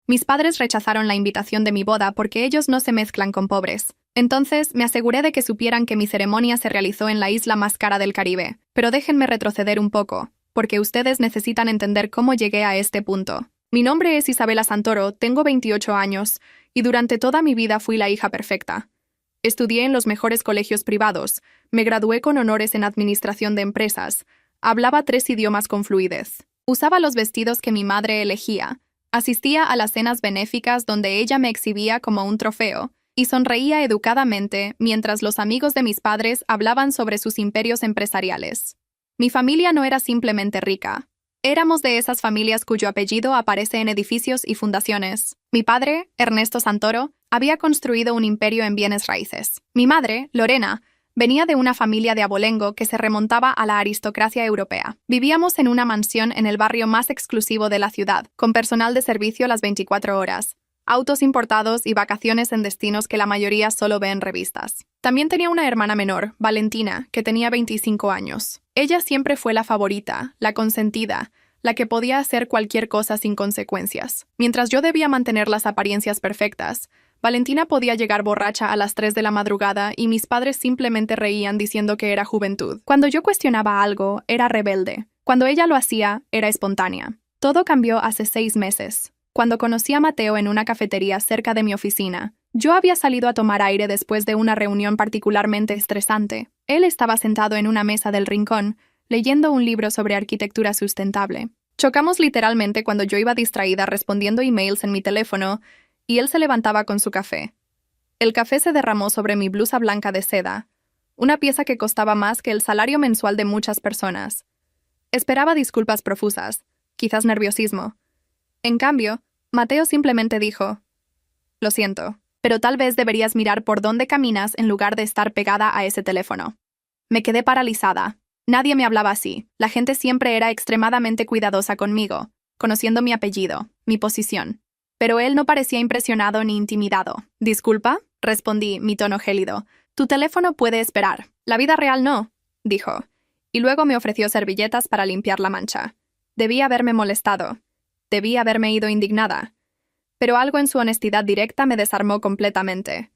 Mis padres rechazaron la invitación de mi boda porque ellos no se mezclan con pobres. Entonces, me aseguré de que supieran que mi ceremonia se realizó en la isla más cara del Caribe. Pero déjenme retroceder un poco, porque ustedes necesitan entender cómo llegué a este punto. Mi nombre es Isabela Santoro, tengo 28 años, y durante toda mi vida fui la hija perfecta. Estudié en los mejores colegios privados, me gradué con honores en administración de empresas, hablaba 3 idiomas con fluidez, usaba los vestidos que mi madre elegía, asistía a las cenas benéficas donde ella me exhibía como un trofeo, y sonreía educadamente mientras los amigos de mis padres hablaban sobre sus imperios empresariales. Mi familia no era simplemente rica. Éramos de esas familias cuyo apellido aparece en edificios y fundaciones. Mi padre, Ernesto Santoro, había construido un imperio en bienes raíces. Mi madre, Lorena, venía de una familia de abolengo que se remontaba a la aristocracia europea. Vivíamos en una mansión en el barrio más exclusivo de la ciudad, con personal de servicio las 24 horas, autos importados y vacaciones en destinos que la mayoría solo ve en revistas. También tenía una hermana menor, Valentina, que tenía 25 años. Ella siempre fue la favorita, la consentida, la que podía hacer cualquier cosa sin consecuencias. Mientras yo debía mantener las apariencias perfectas, Valentina podía llegar borracha a las 3 de la madrugada y mis padres simplemente reían diciendo que era juventud. Cuando yo cuestionaba algo, era rebelde. Cuando ella lo hacía, era espontánea. Todo cambió hace 6 meses. Cuando conocí a Mateo en una cafetería cerca de mi oficina, yo había salido a tomar aire después de una reunión particularmente estresante. Él estaba sentado en una mesa del rincón, leyendo un libro sobre arquitectura sustentable. Chocamos literalmente cuando yo iba distraída respondiendo emails en mi teléfono y él se levantaba con su café. El café se derramó sobre mi blusa blanca de seda, una pieza que costaba más que el salario mensual de muchas personas. Esperaba disculpas profusas, quizás nerviosismo. En cambio, Mateo simplemente dijo: «Lo siento, pero tal vez deberías mirar por dónde caminas en lugar de estar pegada a ese teléfono». Me quedé paralizada. Nadie me hablaba así. La gente siempre era extremadamente cuidadosa conmigo, conociendo mi apellido, mi posición. Pero él no parecía impresionado ni intimidado. «Disculpa», respondí, mi tono gélido. «Tu teléfono puede esperar. La vida real no», dijo. Y luego me ofreció servilletas para limpiar la mancha. Debí haberme molestado. Debí haberme ido indignada. Pero algo en su honestidad directa me desarmó completamente.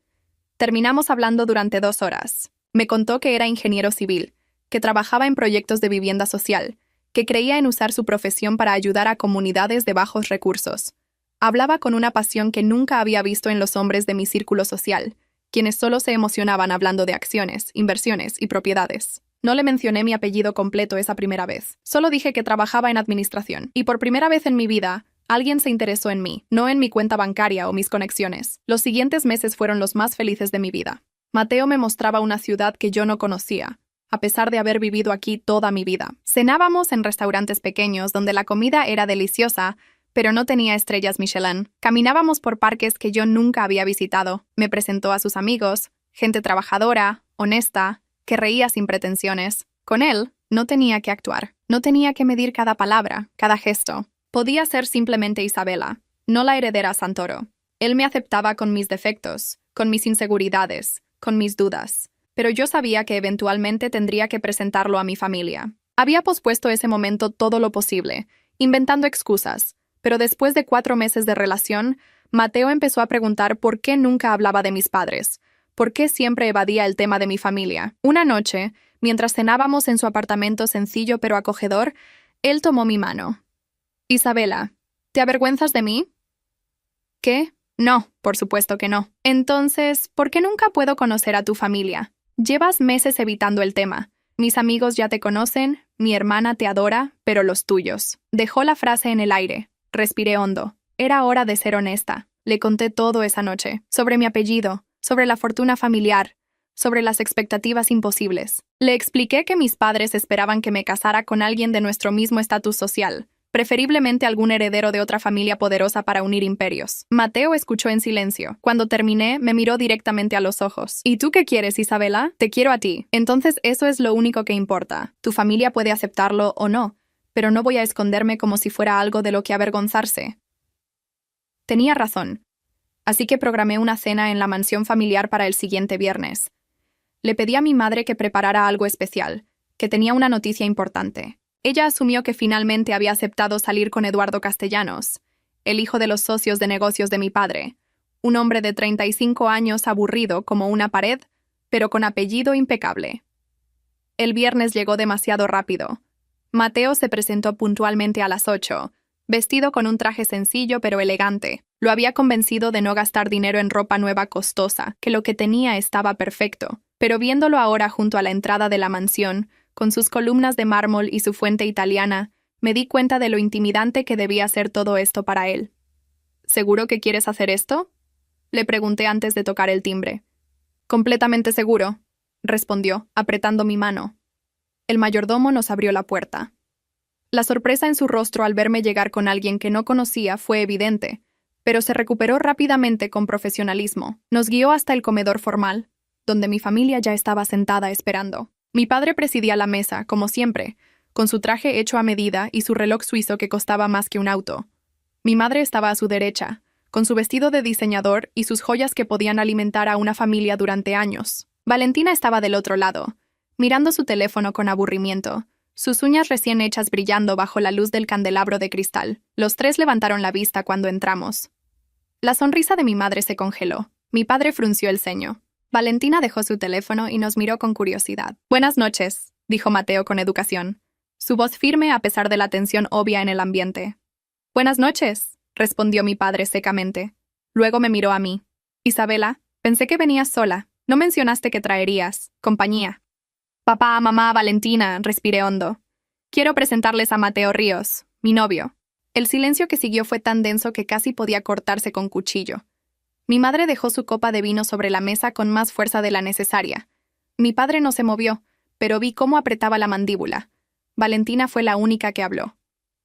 Terminamos hablando durante 2 horas. Me contó que era ingeniero civil, que trabajaba en proyectos de vivienda social, que creía en usar su profesión para ayudar a comunidades de bajos recursos. Hablaba con una pasión que nunca había visto en los hombres de mi círculo social, quienes solo se emocionaban hablando de acciones, inversiones y propiedades. No le mencioné mi apellido completo esa primera vez. Solo dije que trabajaba en administración. Y por primera vez en mi vida, alguien se interesó en mí, no en mi cuenta bancaria o mis conexiones. Los siguientes meses fueron los más felices de mi vida. Mateo me mostraba una ciudad que yo no conocía, a pesar de haber vivido aquí toda mi vida. Cenábamos en restaurantes pequeños donde la comida era deliciosa, pero no tenía estrellas Michelin. Caminábamos por parques que yo nunca había visitado. Me presentó a sus amigos, gente trabajadora, honesta, que reía sin pretensiones. Con él, no tenía que actuar. No tenía que medir cada palabra, cada gesto. Podía ser simplemente Isabela, no la heredera Santoro. Él me aceptaba con mis defectos, con mis inseguridades, con mis dudas. Pero yo sabía que eventualmente tendría que presentarlo a mi familia. Había pospuesto ese momento todo lo posible, inventando excusas. Pero después de 4 meses de relación, Mateo empezó a preguntar por qué nunca hablaba de mis padres, por qué siempre evadía el tema de mi familia. Una noche, mientras cenábamos en su apartamento sencillo pero acogedor, él tomó mi mano. «Isabela, ¿te avergüenzas de mí?» «¿Qué? No, por supuesto que no». «Entonces, ¿por qué nunca puedo conocer a tu familia? Llevas meses evitando el tema. Mis amigos ya te conocen, mi hermana te adora, pero los tuyos». Dejó la frase en el aire. Respiré hondo. Era hora de ser honesta. Le conté todo esa noche, sobre mi apellido, sobre la fortuna familiar, sobre las expectativas imposibles. Le expliqué que mis padres esperaban que me casara con alguien de nuestro mismo estatus social, preferiblemente algún heredero de otra familia poderosa para unir imperios. Mateo escuchó en silencio. Cuando terminé, me miró directamente a los ojos. «¿Y tú qué quieres, Isabela? Te quiero a ti. Entonces eso es lo único que importa. Tu familia puede aceptarlo o no, pero no voy a esconderme como si fuera algo de lo que avergonzarse». Tenía razón. Así que programé una cena en la mansión familiar para el siguiente viernes. Le pedí a mi madre que preparara algo especial, que tenía una noticia importante. Ella asumió que finalmente había aceptado salir con Eduardo Castellanos, el hijo de los socios de negocios de mi padre. Un hombre de 35 años aburrido como una pared, pero con apellido impecable. El viernes llegó demasiado rápido. Mateo se presentó puntualmente a las 8, vestido con un traje sencillo pero elegante. Lo había convencido de no gastar dinero en ropa nueva costosa, que lo que tenía estaba perfecto. Pero viéndolo ahora junto a la entrada de la mansión, con sus columnas de mármol y su fuente italiana, me di cuenta de lo intimidante que debía ser todo esto para él. ¿Seguro que quieres hacer esto?, le pregunté antes de tocar el timbre. Completamente seguro, respondió, apretando mi mano. El mayordomo nos abrió la puerta. La sorpresa en su rostro al verme llegar con alguien que no conocía fue evidente, pero se recuperó rápidamente con profesionalismo. Nos guió hasta el comedor formal, donde mi familia ya estaba sentada esperando. Mi padre presidía la mesa, como siempre, con su traje hecho a medida y su reloj suizo que costaba más que un auto. Mi madre estaba a su derecha, con su vestido de diseñador y sus joyas que podían alimentar a una familia durante años. Valentina estaba del otro lado, mirando su teléfono con aburrimiento, sus uñas recién hechas brillando bajo la luz del candelabro de cristal. Los tres levantaron la vista cuando entramos. La sonrisa de mi madre se congeló. Mi padre frunció el ceño. Valentina dejó su teléfono y nos miró con curiosidad. «Buenas noches», dijo Mateo con educación, su voz firme a pesar de la tensión obvia en el ambiente. «Buenas noches», respondió mi padre secamente. Luego me miró a mí. «Isabela, pensé que venías sola. No mencionaste que traerías compañía». «Papá, mamá, Valentina», respiré hondo. «Quiero presentarles a Mateo Ríos, mi novio». El silencio que siguió fue tan denso que casi podía cortarse con cuchillo. Mi madre dejó su copa de vino sobre la mesa con más fuerza de la necesaria. Mi padre no se movió, pero vi cómo apretaba la mandíbula. Valentina fue la única que habló.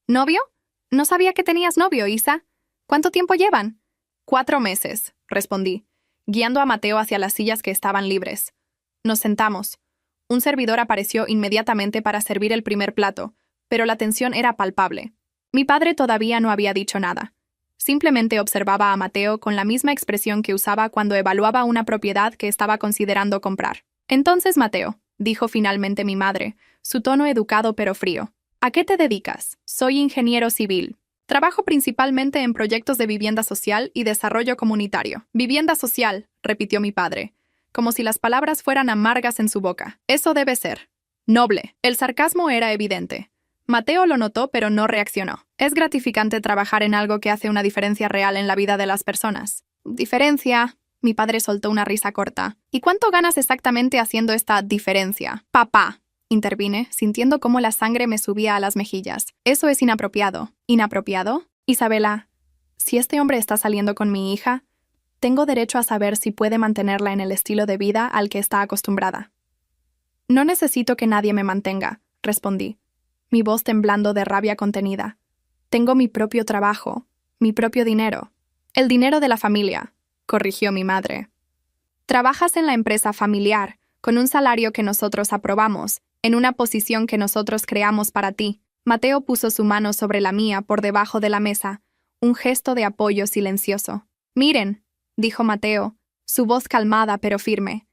«¿Novio? No sabía que tenías novio, Isa. ¿Cuánto tiempo llevan?» 4 meses, respondí, guiando a Mateo hacia las sillas que estaban libres. Nos sentamos. Un servidor apareció inmediatamente para servir el primer plato, pero la tensión era palpable. Mi padre todavía no había dicho nada. Simplemente observaba a Mateo con la misma expresión que usaba cuando evaluaba una propiedad que estaba considerando comprar. «Entonces, Mateo», dijo finalmente mi madre, su tono educado pero frío, «¿a qué te dedicas?» «Soy ingeniero civil. Trabajo principalmente en proyectos de vivienda social y desarrollo comunitario». «Vivienda social», repitió mi padre, como si las palabras fueran amargas en su boca. «Eso debe ser noble». El sarcasmo era evidente. Mateo lo notó, pero no reaccionó. «Es gratificante trabajar en algo que hace una diferencia real en la vida de las personas». «¿Diferencia?» Mi padre soltó una risa corta. «¿Y cuánto ganas exactamente haciendo esta diferencia?» «Papá», intervine, sintiendo cómo la sangre me subía a las mejillas. «Eso es inapropiado». «¿Inapropiado?» «Isabela, si este hombre está saliendo con mi hija, tengo derecho a saber si puede mantenerla en el estilo de vida al que está acostumbrada». «No necesito que nadie me mantenga», respondí, mi voz temblando de rabia contenida. «Tengo mi propio trabajo, mi propio dinero». «El dinero de la familia», corrigió mi madre. «Trabajas en la empresa familiar, con un salario que nosotros aprobamos, en una posición que nosotros creamos para ti». Mateo puso su mano sobre la mía por debajo de la mesa, un gesto de apoyo silencioso. «Miren», dijo Mateo, su voz calmada pero firme.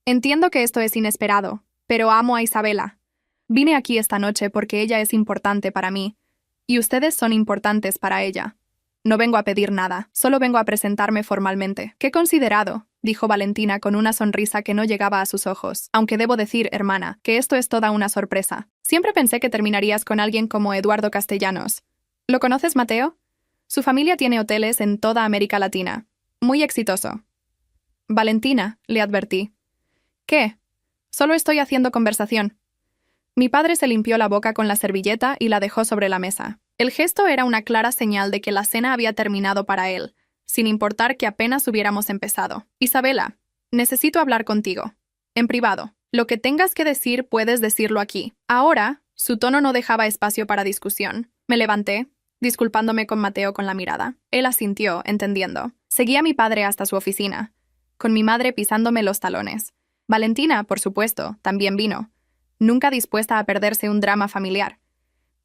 «Entiendo que esto es inesperado, pero amo a Isabela. Vine aquí esta noche porque ella es importante para mí, y ustedes son importantes para ella. No vengo a pedir nada, solo vengo a presentarme formalmente». «Qué considerado», dijo Valentina con una sonrisa que no llegaba a sus ojos. «Aunque debo decir, hermana, que esto es toda una sorpresa. Siempre pensé que terminarías con alguien como Eduardo Castellanos. ¿Lo conoces, Mateo? Su familia tiene hoteles en toda América Latina. Muy exitoso». «Valentina», le advertí. «¿Qué? Solo estoy haciendo conversación». Mi padre se limpió la boca con la servilleta y la dejó sobre la mesa. El gesto era una clara señal de que la cena había terminado para él, sin importar que apenas hubiéramos empezado. «Isabela, necesito hablar contigo. En privado. Lo que tengas que decir puedes decirlo aquí». Ahora, su tono no dejaba espacio para discusión. Me levanté, disculpándome con Mateo con la mirada. Él asintió, entendiendo. Seguí a mi padre hasta su oficina, con mi madre pisándome los talones. Valentina, por supuesto, también vino, nunca dispuesta a perderse un drama familiar.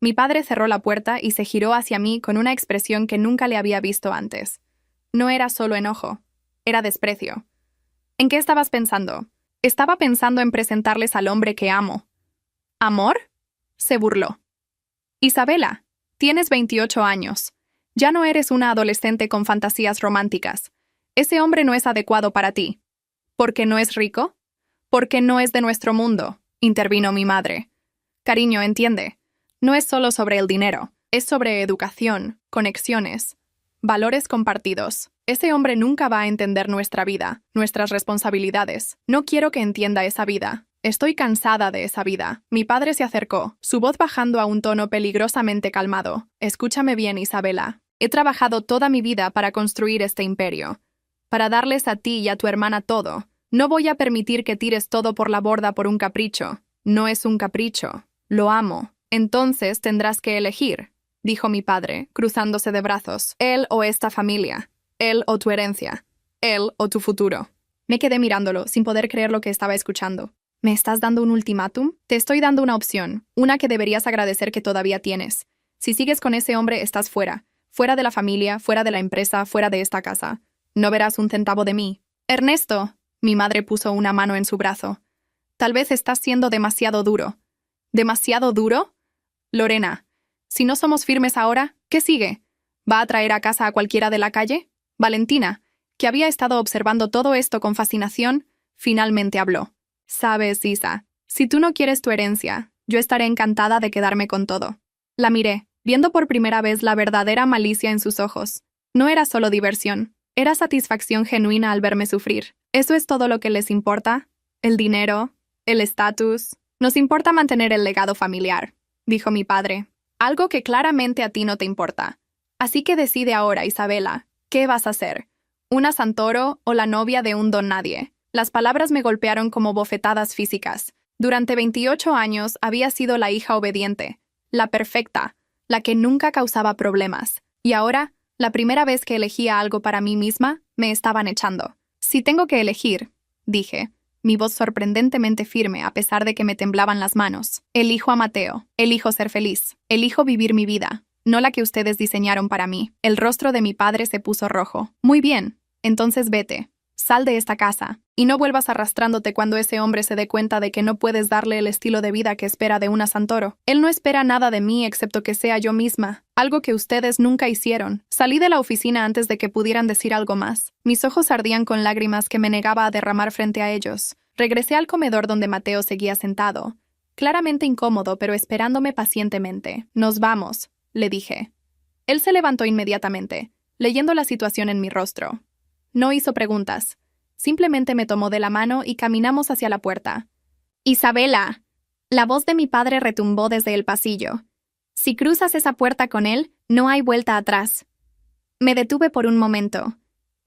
Mi padre cerró la puerta y se giró hacia mí con una expresión que nunca le había visto antes. No era solo enojo, era desprecio. «¿En qué estabas pensando?» «Estaba pensando en presentarles al hombre que amo». «¿Amor?», se burló. «Isabela, tienes 28 años. Ya no eres una adolescente con fantasías románticas. Ese hombre no es adecuado para ti. ¿Por qué no es rico? Porque no es de nuestro mundo, intervino mi madre. Cariño, entiende. No es solo sobre el dinero, es sobre educación, conexiones, valores compartidos. Ese hombre nunca va a entender nuestra vida, nuestras responsabilidades. No quiero que entienda esa vida. Estoy cansada de esa vida. Mi padre se acercó, su voz bajando a un tono peligrosamente calmado. Escúchame bien, Isabela. He trabajado toda mi vida para construir este imperio, para darles a ti y a tu hermana todo. No voy a permitir que tires todo por la borda por un capricho. No es un capricho. Lo amo. Entonces tendrás que elegir, dijo mi padre, cruzándose de brazos. Él o esta familia. Él o tu herencia. Él o tu futuro. Me quedé mirándolo, sin poder creer lo que estaba escuchando. ¿Me estás dando un ultimátum? Te estoy dando una opción, una que deberías agradecer que todavía tienes. Si sigues con ese hombre, estás fuera. Fuera de la familia, fuera de la empresa, fuera de esta casa. No verás un centavo de mí. Ernesto, mi madre puso una mano en su brazo. Tal vez estás siendo demasiado duro. ¿Demasiado duro? Lorena, si no somos firmes ahora, ¿qué sigue? ¿Va a traer a casa a cualquiera de la calle? Valentina, que había estado observando todo esto con fascinación, finalmente habló. Sabes, Isa, si tú no quieres tu herencia, yo estaré encantada de quedarme con todo. La miré, viendo por primera vez la verdadera malicia en sus ojos. No era solo diversión, era satisfacción genuina al verme sufrir. ¿Eso es todo lo que les importa? ¿El dinero? ¿El estatus? Nos importa mantener el legado familiar, dijo mi padre. Algo que claramente a ti no te importa. Así que decide ahora, Isabela, ¿qué vas a hacer? ¿Una Santoro o la novia de un don nadie? Las palabras me golpearon como bofetadas físicas. Durante 28 años había sido la hija obediente, la perfecta, la que nunca causaba problemas. Y ahora, la primera vez que elegía algo para mí misma, me estaban echando. Si tengo que elegir, dije, mi voz sorprendentemente firme a pesar de que me temblaban las manos. Elijo a Mateo, elijo ser feliz, elijo vivir mi vida, no la que ustedes diseñaron para mí. El rostro de mi padre se puso rojo. Muy bien, entonces vete. Sal de esta casa, y no vuelvas arrastrándote cuando ese hombre se dé cuenta de que no puedes darle el estilo de vida que espera de una Santoro. Él no espera nada de mí excepto que sea yo misma, algo que ustedes nunca hicieron. Salí de la oficina antes de que pudieran decir algo más. Mis ojos ardían con lágrimas que me negaba a derramar frente a ellos. Regresé al comedor donde Mateo seguía sentado, claramente incómodo pero esperándome pacientemente. Nos vamos, le dije. Él se levantó inmediatamente, leyendo la situación en mi rostro. No hizo preguntas. Simplemente me tomó de la mano y caminamos hacia la puerta. Isabela. La voz de mi padre retumbó desde el pasillo. Si cruzas esa puerta con él, no hay vuelta atrás. Me detuve por un momento.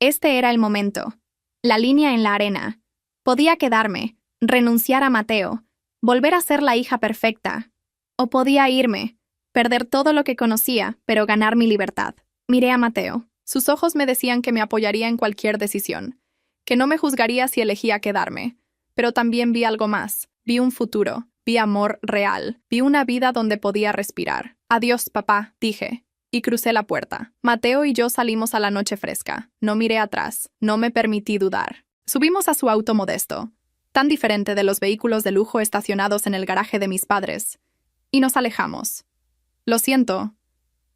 Este era el momento. La línea en la arena. Podía quedarme, renunciar a Mateo, volver a ser la hija perfecta. O podía irme, perder todo lo que conocía, pero ganar mi libertad. Miré a Mateo. Sus ojos me decían que me apoyaría en cualquier decisión, que no me juzgaría si elegía quedarme. Pero también vi algo más. Vi un futuro, vi amor real, vi una vida donde podía respirar. Adiós, papá, dije, y crucé la puerta. Mateo y yo salimos a la noche fresca. No miré atrás, no me permití dudar. Subimos a su auto modesto, tan diferente de los vehículos de lujo estacionados en el garaje de mis padres, y nos alejamos. Lo siento,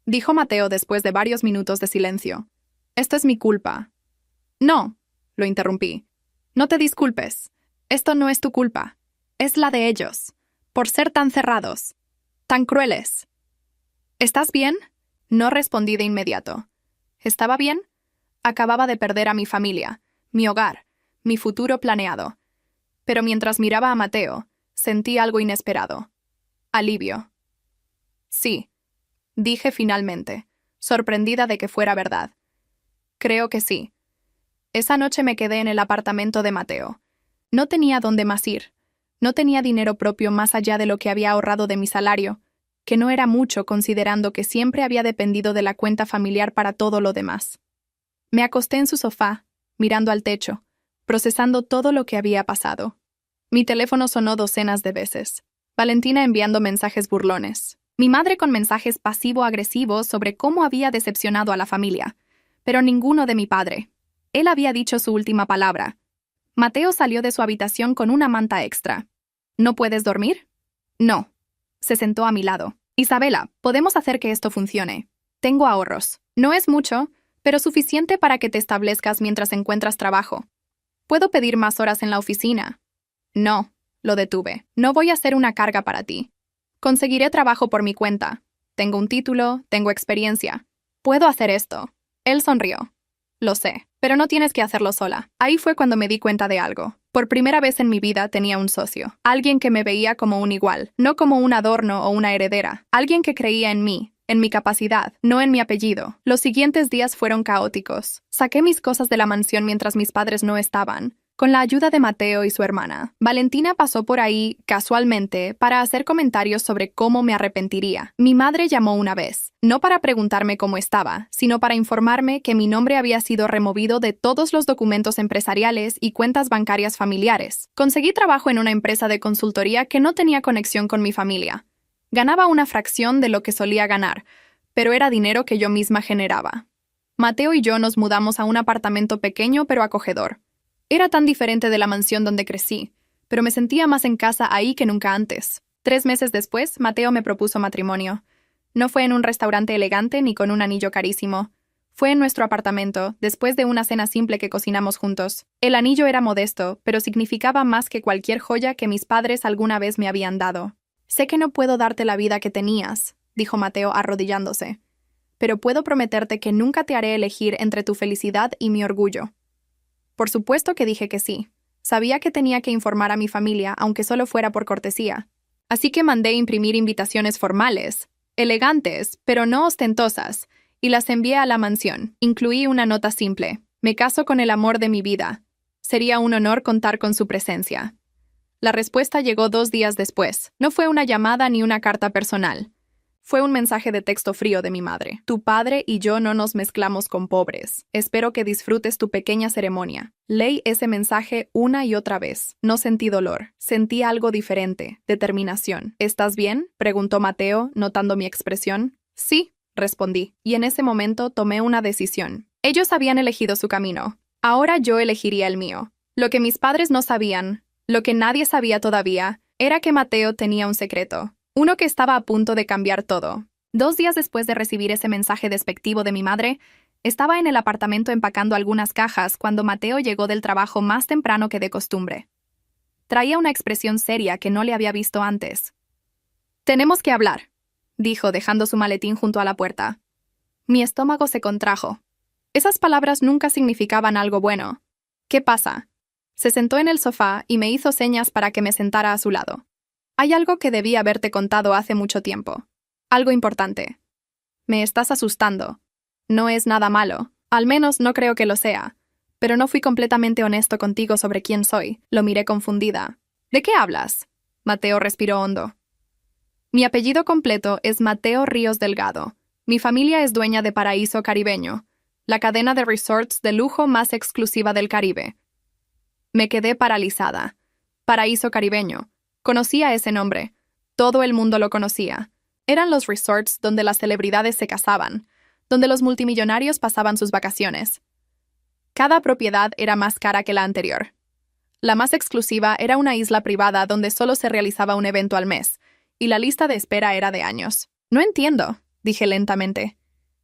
dijo Mateo después de varios minutos de silencio. Esto es mi culpa. No, lo interrumpí. No te disculpes. Esto no es tu culpa. Es la de ellos, por ser tan cerrados, tan crueles. ¿Estás bien? No respondí de inmediato. ¿Estaba bien? Acababa de perder a mi familia, mi hogar, mi futuro planeado. Pero mientras miraba a Mateo, sentí algo inesperado. Alivio. Sí, dije finalmente, sorprendida de que fuera verdad. Creo que sí. Esa noche me quedé en el apartamento de Mateo. No tenía dónde más ir. No tenía dinero propio más allá de lo que había ahorrado de mi salario, que no era mucho considerando que siempre había dependido de la cuenta familiar para todo lo demás. Me acosté en su sofá, mirando al techo, procesando todo lo que había pasado. Mi teléfono sonó docenas de veces. Valentina enviando mensajes burlones. Mi madre con mensajes pasivo-agresivos sobre cómo había decepcionado a la familia. Pero ninguno de mi padre. Él había dicho su última palabra. Mateo salió de su habitación con una manta extra. ¿No puedes dormir? No. Se sentó a mi lado. Isabela, podemos hacer que esto funcione. Tengo ahorros. No es mucho, pero suficiente para que te establezcas mientras encuentras trabajo. ¿Puedo pedir más horas en la oficina? No, lo detuve. No voy a ser una carga para ti. Conseguiré trabajo por mi cuenta. Tengo un título, tengo experiencia. Puedo hacer esto. Él sonrió. Lo sé, pero no tienes que hacerlo sola. Ahí fue cuando me di cuenta de algo. Por primera vez en mi vida tenía un socio. Alguien que me veía como un igual, no como un adorno o una heredera. Alguien que creía en mí, en mi capacidad, no en mi apellido. Los siguientes días fueron caóticos. Saqué mis cosas de la mansión mientras mis padres no estaban, con la ayuda de Mateo y su hermana. Valentina pasó por ahí, casualmente, para hacer comentarios sobre cómo me arrepentiría. Mi madre llamó una vez, no para preguntarme cómo estaba, sino para informarme que mi nombre había sido removido de todos los documentos empresariales y cuentas bancarias familiares. Conseguí trabajo en una empresa de consultoría que no tenía conexión con mi familia. Ganaba una fracción de lo que solía ganar, pero era dinero que yo misma generaba. Mateo y yo nos mudamos a un apartamento pequeño pero acogedor. Era tan diferente de la mansión donde crecí, pero me sentía más en casa ahí que nunca antes. 3 meses después, Mateo me propuso matrimonio. No fue en un restaurante elegante ni con un anillo carísimo. Fue en nuestro apartamento, después de una cena simple que cocinamos juntos. El anillo era modesto, pero significaba más que cualquier joya que mis padres alguna vez me habían dado. Sé que no puedo darte la vida que tenías, dijo Mateo arrodillándose, pero puedo prometerte que nunca te haré elegir entre tu felicidad y mi orgullo. Por supuesto que dije que sí. Sabía que tenía que informar a mi familia, aunque solo fuera por cortesía. Así que mandé imprimir invitaciones formales, elegantes, pero no ostentosas, y las envié a la mansión. Incluí una nota simple: me caso con el amor de mi vida. Sería un honor contar con su presencia. La respuesta llegó 2 días después. No fue una llamada ni una carta personal. Fue un mensaje de texto frío de mi madre. Tu padre y yo no nos mezclamos con pobres. Espero que disfrutes tu pequeña ceremonia. Leí ese mensaje una y otra vez. No sentí dolor. Sentí algo diferente. Determinación. ¿Estás bien?, preguntó Mateo, notando mi expresión. Sí, respondí. Y en ese momento tomé una decisión. Ellos habían elegido su camino. Ahora yo elegiría el mío. Lo que mis padres no sabían, lo que nadie sabía todavía, era que Mateo tenía un secreto. Uno que estaba a punto de cambiar todo. 2 días después de recibir ese mensaje despectivo de mi madre, estaba en el apartamento empacando algunas cajas cuando Mateo llegó del trabajo más temprano que de costumbre. Traía una expresión seria que no le había visto antes. «Tenemos que hablar», dijo, dejando su maletín junto a la puerta. Mi estómago se contrajo. Esas palabras nunca significaban algo bueno. «¿Qué pasa?». Se sentó en el sofá y me hizo señas para que me sentara a su lado. Hay algo que debí haberte contado hace mucho tiempo. Algo importante. Me estás asustando. No es nada malo. Al menos no creo que lo sea. Pero no fui completamente honesto contigo sobre quién soy. Lo miré confundida. ¿De qué hablas? Mateo respiró hondo. Mi apellido completo es Mateo Ríos Delgado. Mi familia es dueña de Paraíso Caribeño, la cadena de resorts de lujo más exclusiva del Caribe. Me quedé paralizada. Paraíso Caribeño. Conocía ese nombre. Todo el mundo lo conocía. Eran los resorts donde las celebridades se casaban, donde los multimillonarios pasaban sus vacaciones. Cada propiedad era más cara que la anterior. La más exclusiva era una isla privada donde solo se realizaba un evento al mes, y la lista de espera era de años. No entiendo, dije lentamente.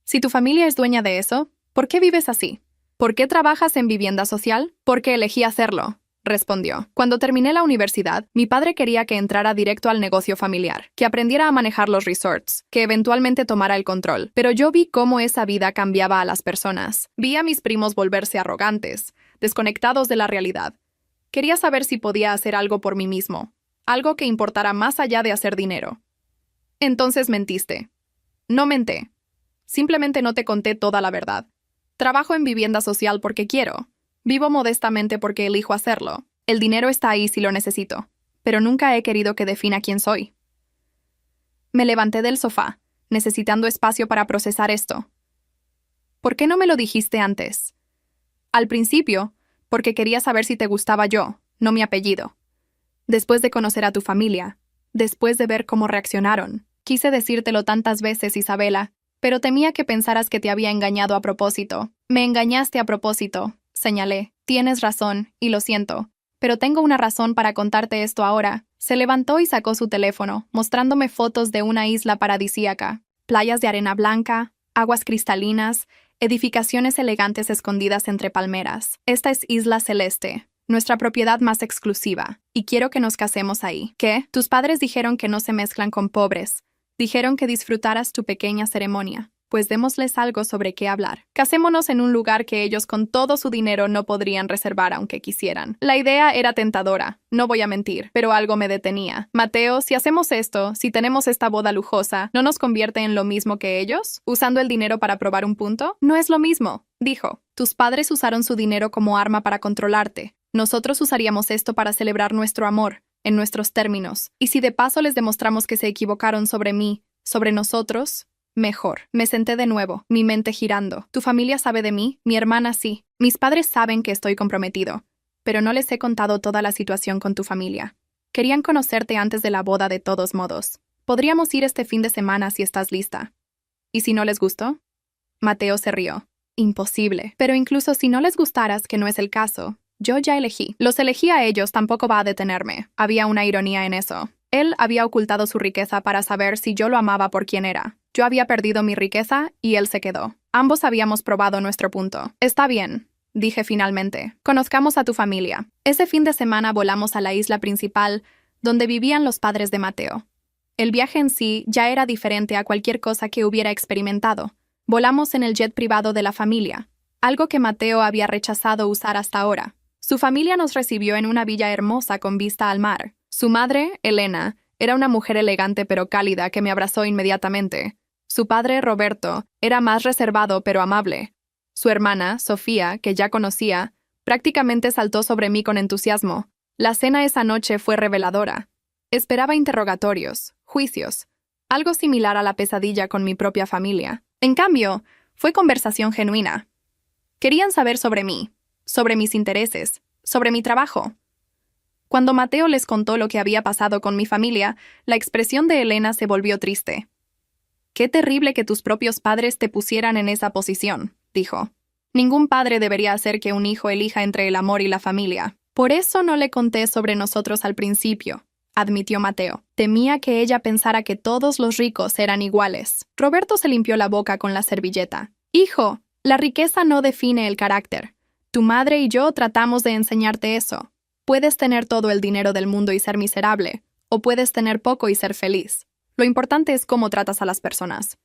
Si tu familia es dueña de eso, ¿por qué vives así? ¿Por qué trabajas en vivienda social? Porque elegí hacerlo, respondió. Cuando terminé la universidad, mi padre quería que entrara directo al negocio familiar, que aprendiera a manejar los resorts, que eventualmente tomara el control. Pero yo vi cómo esa vida cambiaba a las personas. Vi a mis primos volverse arrogantes, desconectados de la realidad. Quería saber si podía hacer algo por mí mismo, algo que importara más allá de hacer dinero. Entonces mentiste. No menté. Simplemente no te conté toda la verdad. Trabajo en vivienda social porque quiero. Vivo modestamente porque elijo hacerlo. El dinero está ahí si lo necesito, pero nunca he querido que defina quién soy. Me levanté del sofá, necesitando espacio para procesar esto. ¿Por qué no me lo dijiste antes? Al principio, porque quería saber si te gustaba yo, no mi apellido. Después de conocer a tu familia, después de ver cómo reaccionaron, quise decírtelo tantas veces, Isabela, pero temía que pensaras que te había engañado a propósito. Me engañaste a propósito, señalé. Tienes razón, y lo siento, pero tengo una razón para contarte esto ahora. Se levantó y sacó su teléfono, mostrándome fotos de una isla paradisíaca. Playas de arena blanca, aguas cristalinas, edificaciones elegantes escondidas entre palmeras. Esta es Isla Celeste, nuestra propiedad más exclusiva, y quiero que nos casemos ahí. ¿Qué? Tus padres dijeron que no se mezclan con pobres. Dijeron que disfrutaras tu pequeña ceremonia. Pues démosles algo sobre qué hablar. Casémonos en un lugar que ellos con todo su dinero no podrían reservar aunque quisieran. La idea era tentadora, no voy a mentir, pero algo me detenía. Mateo, si hacemos esto, si tenemos esta boda lujosa, ¿no nos convierte en lo mismo que ellos? ¿Usando el dinero para probar un punto? No es lo mismo, dijo. Tus padres usaron su dinero como arma para controlarte. Nosotros usaríamos esto para celebrar nuestro amor, en nuestros términos. Y si de paso les demostramos que se equivocaron sobre mí, sobre nosotros, mejor. Me senté de nuevo, mi mente girando. ¿Tu familia sabe de mí? Mi hermana sí. Mis padres saben que estoy comprometido, pero no les he contado toda la situación con tu familia. Querían conocerte antes de la boda de todos modos. Podríamos ir este fin de semana si estás lista. ¿Y si no les gustó? Mateo se rió. Imposible. Pero incluso si no les gustaras, que no es el caso, yo ya elegí. Los elegí a ellos, tampoco va a detenerme. Había una ironía en eso. Él había ocultado su riqueza para saber si yo lo amaba por quien era. Yo había perdido mi riqueza y él se quedó. Ambos habíamos probado nuestro punto. Está bien, dije finalmente. Conozcamos a tu familia. Ese fin de semana volamos a la isla principal, donde vivían los padres de Mateo. El viaje en sí ya era diferente a cualquier cosa que hubiera experimentado. Volamos en el jet privado de la familia, algo que Mateo había rechazado usar hasta ahora. Su familia nos recibió en una villa hermosa con vista al mar. Su madre, Elena, era una mujer elegante pero cálida que me abrazó inmediatamente. Su padre, Roberto, era más reservado pero amable. Su hermana, Sofía, que ya conocía, prácticamente saltó sobre mí con entusiasmo. La cena esa noche fue reveladora. Esperaba interrogatorios, juicios, algo similar a la pesadilla con mi propia familia. En cambio, fue conversación genuina. Querían saber sobre mí, sobre mis intereses, sobre mi trabajo. Cuando Mateo les contó lo que había pasado con mi familia, la expresión de Elena se volvió triste. «Qué terrible que tus propios padres te pusieran en esa posición», dijo. «Ningún padre debería hacer que un hijo elija entre el amor y la familia. Por eso no le conté sobre nosotros al principio», admitió Mateo. «Temía que ella pensara que todos los ricos eran iguales». Roberto se limpió la boca con la servilleta. «Hijo, la riqueza no define el carácter. Tu madre y yo tratamos de enseñarte eso. Puedes tener todo el dinero del mundo y ser miserable, o puedes tener poco y ser feliz. Lo importante es cómo tratas a las personas.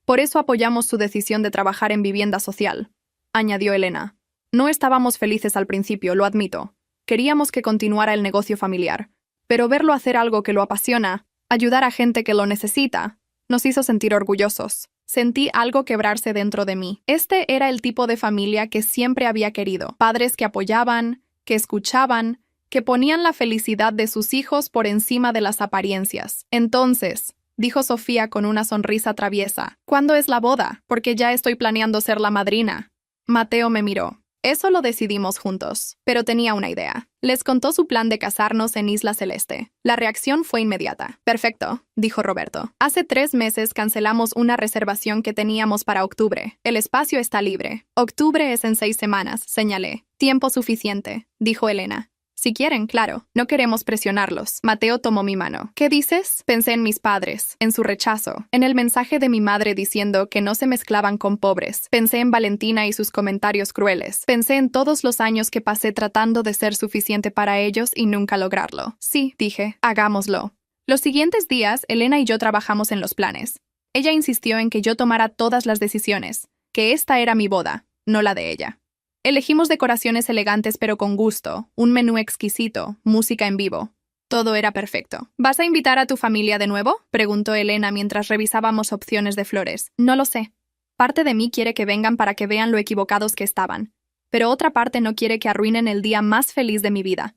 Por eso apoyamos su decisión de trabajar en vivienda social», añadió Elena. «No estábamos felices al principio, lo admito. Queríamos que continuara el negocio familiar, pero verlo hacer algo que lo apasiona, ayudar a gente que lo necesita, nos hizo sentir orgullosos. Sentí algo quebrarse dentro de mí. Este era el tipo de familia que siempre había querido. Padres que apoyaban, que escuchaban, que ponían la felicidad de sus hijos por encima de las apariencias. Entonces, dijo Sofía con una sonrisa traviesa, «¿Cuándo es la boda? Porque ya estoy planeando ser la madrina». Mateo me miró. Eso lo decidimos juntos, pero tenía una idea. Les contó su plan de casarnos en Isla Celeste. La reacción fue inmediata. «Perfecto», dijo Roberto. «Hace 3 meses cancelamos una reservación que teníamos para octubre. El espacio está libre. Octubre es en 6 semanas», señalé. «Tiempo suficiente», dijo Elena. «Si quieren, claro. No queremos presionarlos». Mateo tomó mi mano. «¿Qué dices?» Pensé en mis padres, en su rechazo, en el mensaje de mi madre diciendo que no se mezclaban con pobres. Pensé en Valentina y sus comentarios crueles. Pensé en todos los años que pasé tratando de ser suficiente para ellos y nunca lograrlo. «Sí», dije, «hagámoslo». Los siguientes días, Elena y yo trabajamos en los planes. Ella insistió en que yo tomara todas las decisiones, que esta era mi boda, no la de ella. Elegimos decoraciones elegantes pero con gusto, un menú exquisito, música en vivo. Todo era perfecto. «¿Vas a invitar a tu familia de nuevo?», preguntó Elena mientras revisábamos opciones de flores. «No lo sé. Parte de mí quiere que vengan para que vean lo equivocados que estaban, pero otra parte no quiere que arruinen el día más feliz de mi vida.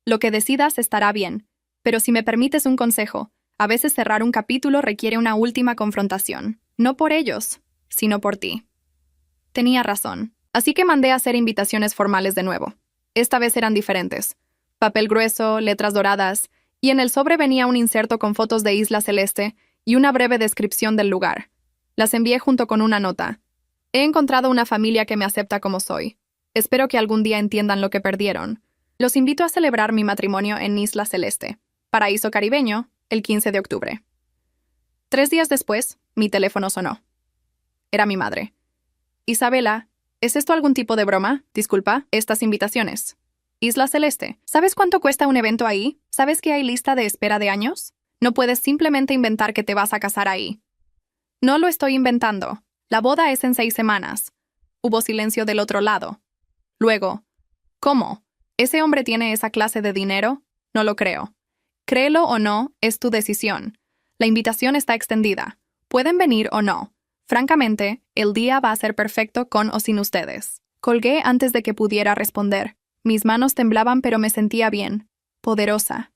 Lo que decidas estará bien, pero si me permites un consejo, a veces cerrar un capítulo requiere una última confrontación. No por ellos, sino por ti». Tenía razón. Así que mandé a hacer invitaciones formales de nuevo. Esta vez eran diferentes. Papel grueso, letras doradas, y en el sobre venía un inserto con fotos de Isla Celeste y una breve descripción del lugar. Las envié junto con una nota. «He encontrado una familia que me acepta como soy. Espero que algún día entiendan lo que perdieron. Los invito a celebrar mi matrimonio en Isla Celeste, paraíso caribeño, el 15 de octubre». 3 días después, mi teléfono sonó. Era mi madre. Isabela, ¿es esto algún tipo de broma? Disculpa, estas invitaciones. Isla Celeste, ¿sabes cuánto cuesta un evento ahí? ¿Sabes que hay lista de espera de años? No puedes simplemente inventar que te vas a casar ahí. No lo estoy inventando. La boda es en 6 semanas. Hubo silencio del otro lado. Luego, ¿cómo? ¿Ese hombre tiene esa clase de dinero? No lo creo. Créelo o no, es tu decisión. La invitación está extendida. Pueden venir o no. Francamente, el día va a ser perfecto con o sin ustedes. Colgué antes de que pudiera responder. Mis manos temblaban, pero me sentía bien. Poderosa.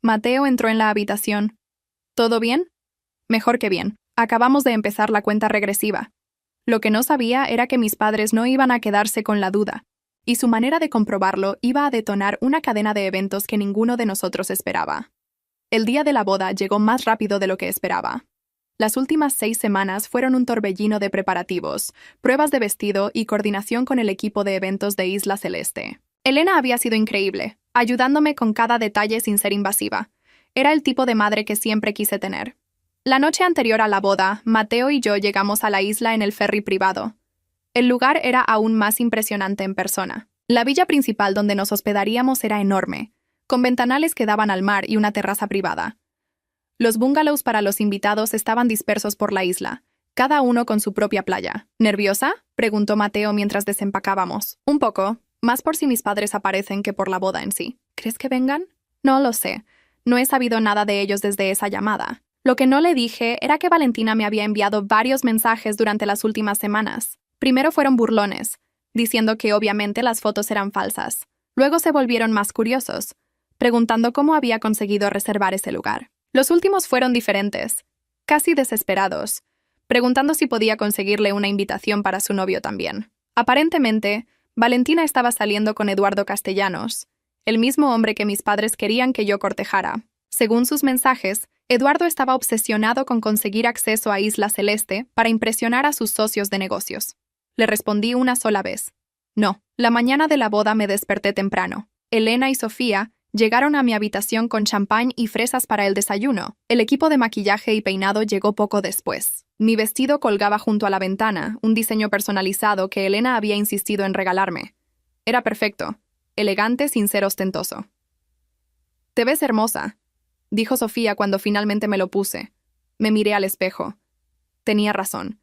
Mateo entró en la habitación. ¿Todo bien? Mejor que bien. Acabamos de empezar la cuenta regresiva. Lo que no sabía era que mis padres no iban a quedarse con la duda, y su manera de comprobarlo iba a detonar una cadena de eventos que ninguno de nosotros esperaba. El día de la boda llegó más rápido de lo que esperaba. Las últimas 6 semanas fueron un torbellino de preparativos, pruebas de vestido y coordinación con el equipo de eventos de Isla Celeste. Elena había sido increíble, ayudándome con cada detalle sin ser invasiva. Era el tipo de madre que siempre quise tener. La noche anterior a la boda, Mateo y yo llegamos a la isla en el ferry privado. El lugar era aún más impresionante en persona. La villa principal donde nos hospedaríamos era enorme, con ventanales que daban al mar y una terraza privada. Los bungalows para los invitados estaban dispersos por la isla, cada uno con su propia playa. ¿Nerviosa?, preguntó Mateo mientras desempacábamos. Un poco, más por si mis padres aparecen que por la boda en sí. ¿Crees que vengan? No lo sé. No he sabido nada de ellos desde esa llamada. Lo que no le dije era que Valentina me había enviado varios mensajes durante las últimas semanas. Primero fueron burlones, diciendo que obviamente las fotos eran falsas. Luego se volvieron más curiosos, preguntando cómo había conseguido reservar ese lugar. Los últimos fueron diferentes, casi desesperados, preguntando si podía conseguirle una invitación para su novio también. Aparentemente, Valentina estaba saliendo con Eduardo Castellanos, el mismo hombre que mis padres querían que yo cortejara. Según sus mensajes, Eduardo estaba obsesionado con conseguir acceso a Isla Celeste para impresionar a sus socios de negocios. Le respondí una sola vez. No. La mañana de la boda me desperté temprano. Elena y Sofía llegaron a mi habitación con champán y fresas para el desayuno. El equipo de maquillaje y peinado llegó poco después. Mi vestido colgaba junto a la ventana, un diseño personalizado que Elena había insistido en regalarme. Era perfecto, elegante sin ser ostentoso. «Te ves hermosa», dijo Sofía cuando finalmente me lo puse. Me miré al espejo. Tenía razón.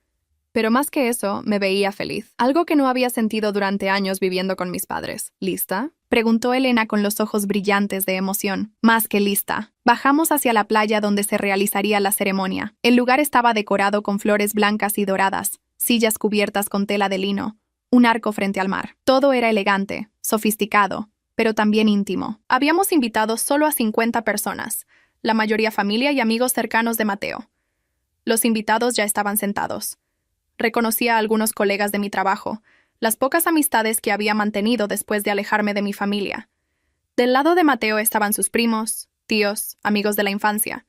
Pero más que eso, me veía feliz. Algo que no había sentido durante años viviendo con mis padres. ¿Lista?, preguntó Elena con los ojos brillantes de emoción. Más que lista. Bajamos hacia la playa donde se realizaría la ceremonia. El lugar estaba decorado con flores blancas y doradas, sillas cubiertas con tela de lino, un arco frente al mar. Todo era elegante, sofisticado, pero también íntimo. Habíamos invitado solo a 50 personas, la mayoría familia y amigos cercanos de Mateo. Los invitados ya estaban sentados. Reconocí a algunos colegas de mi trabajo, las pocas amistades que había mantenido después de alejarme de mi familia. Del lado de Mateo estaban sus primos, tíos, amigos de la infancia.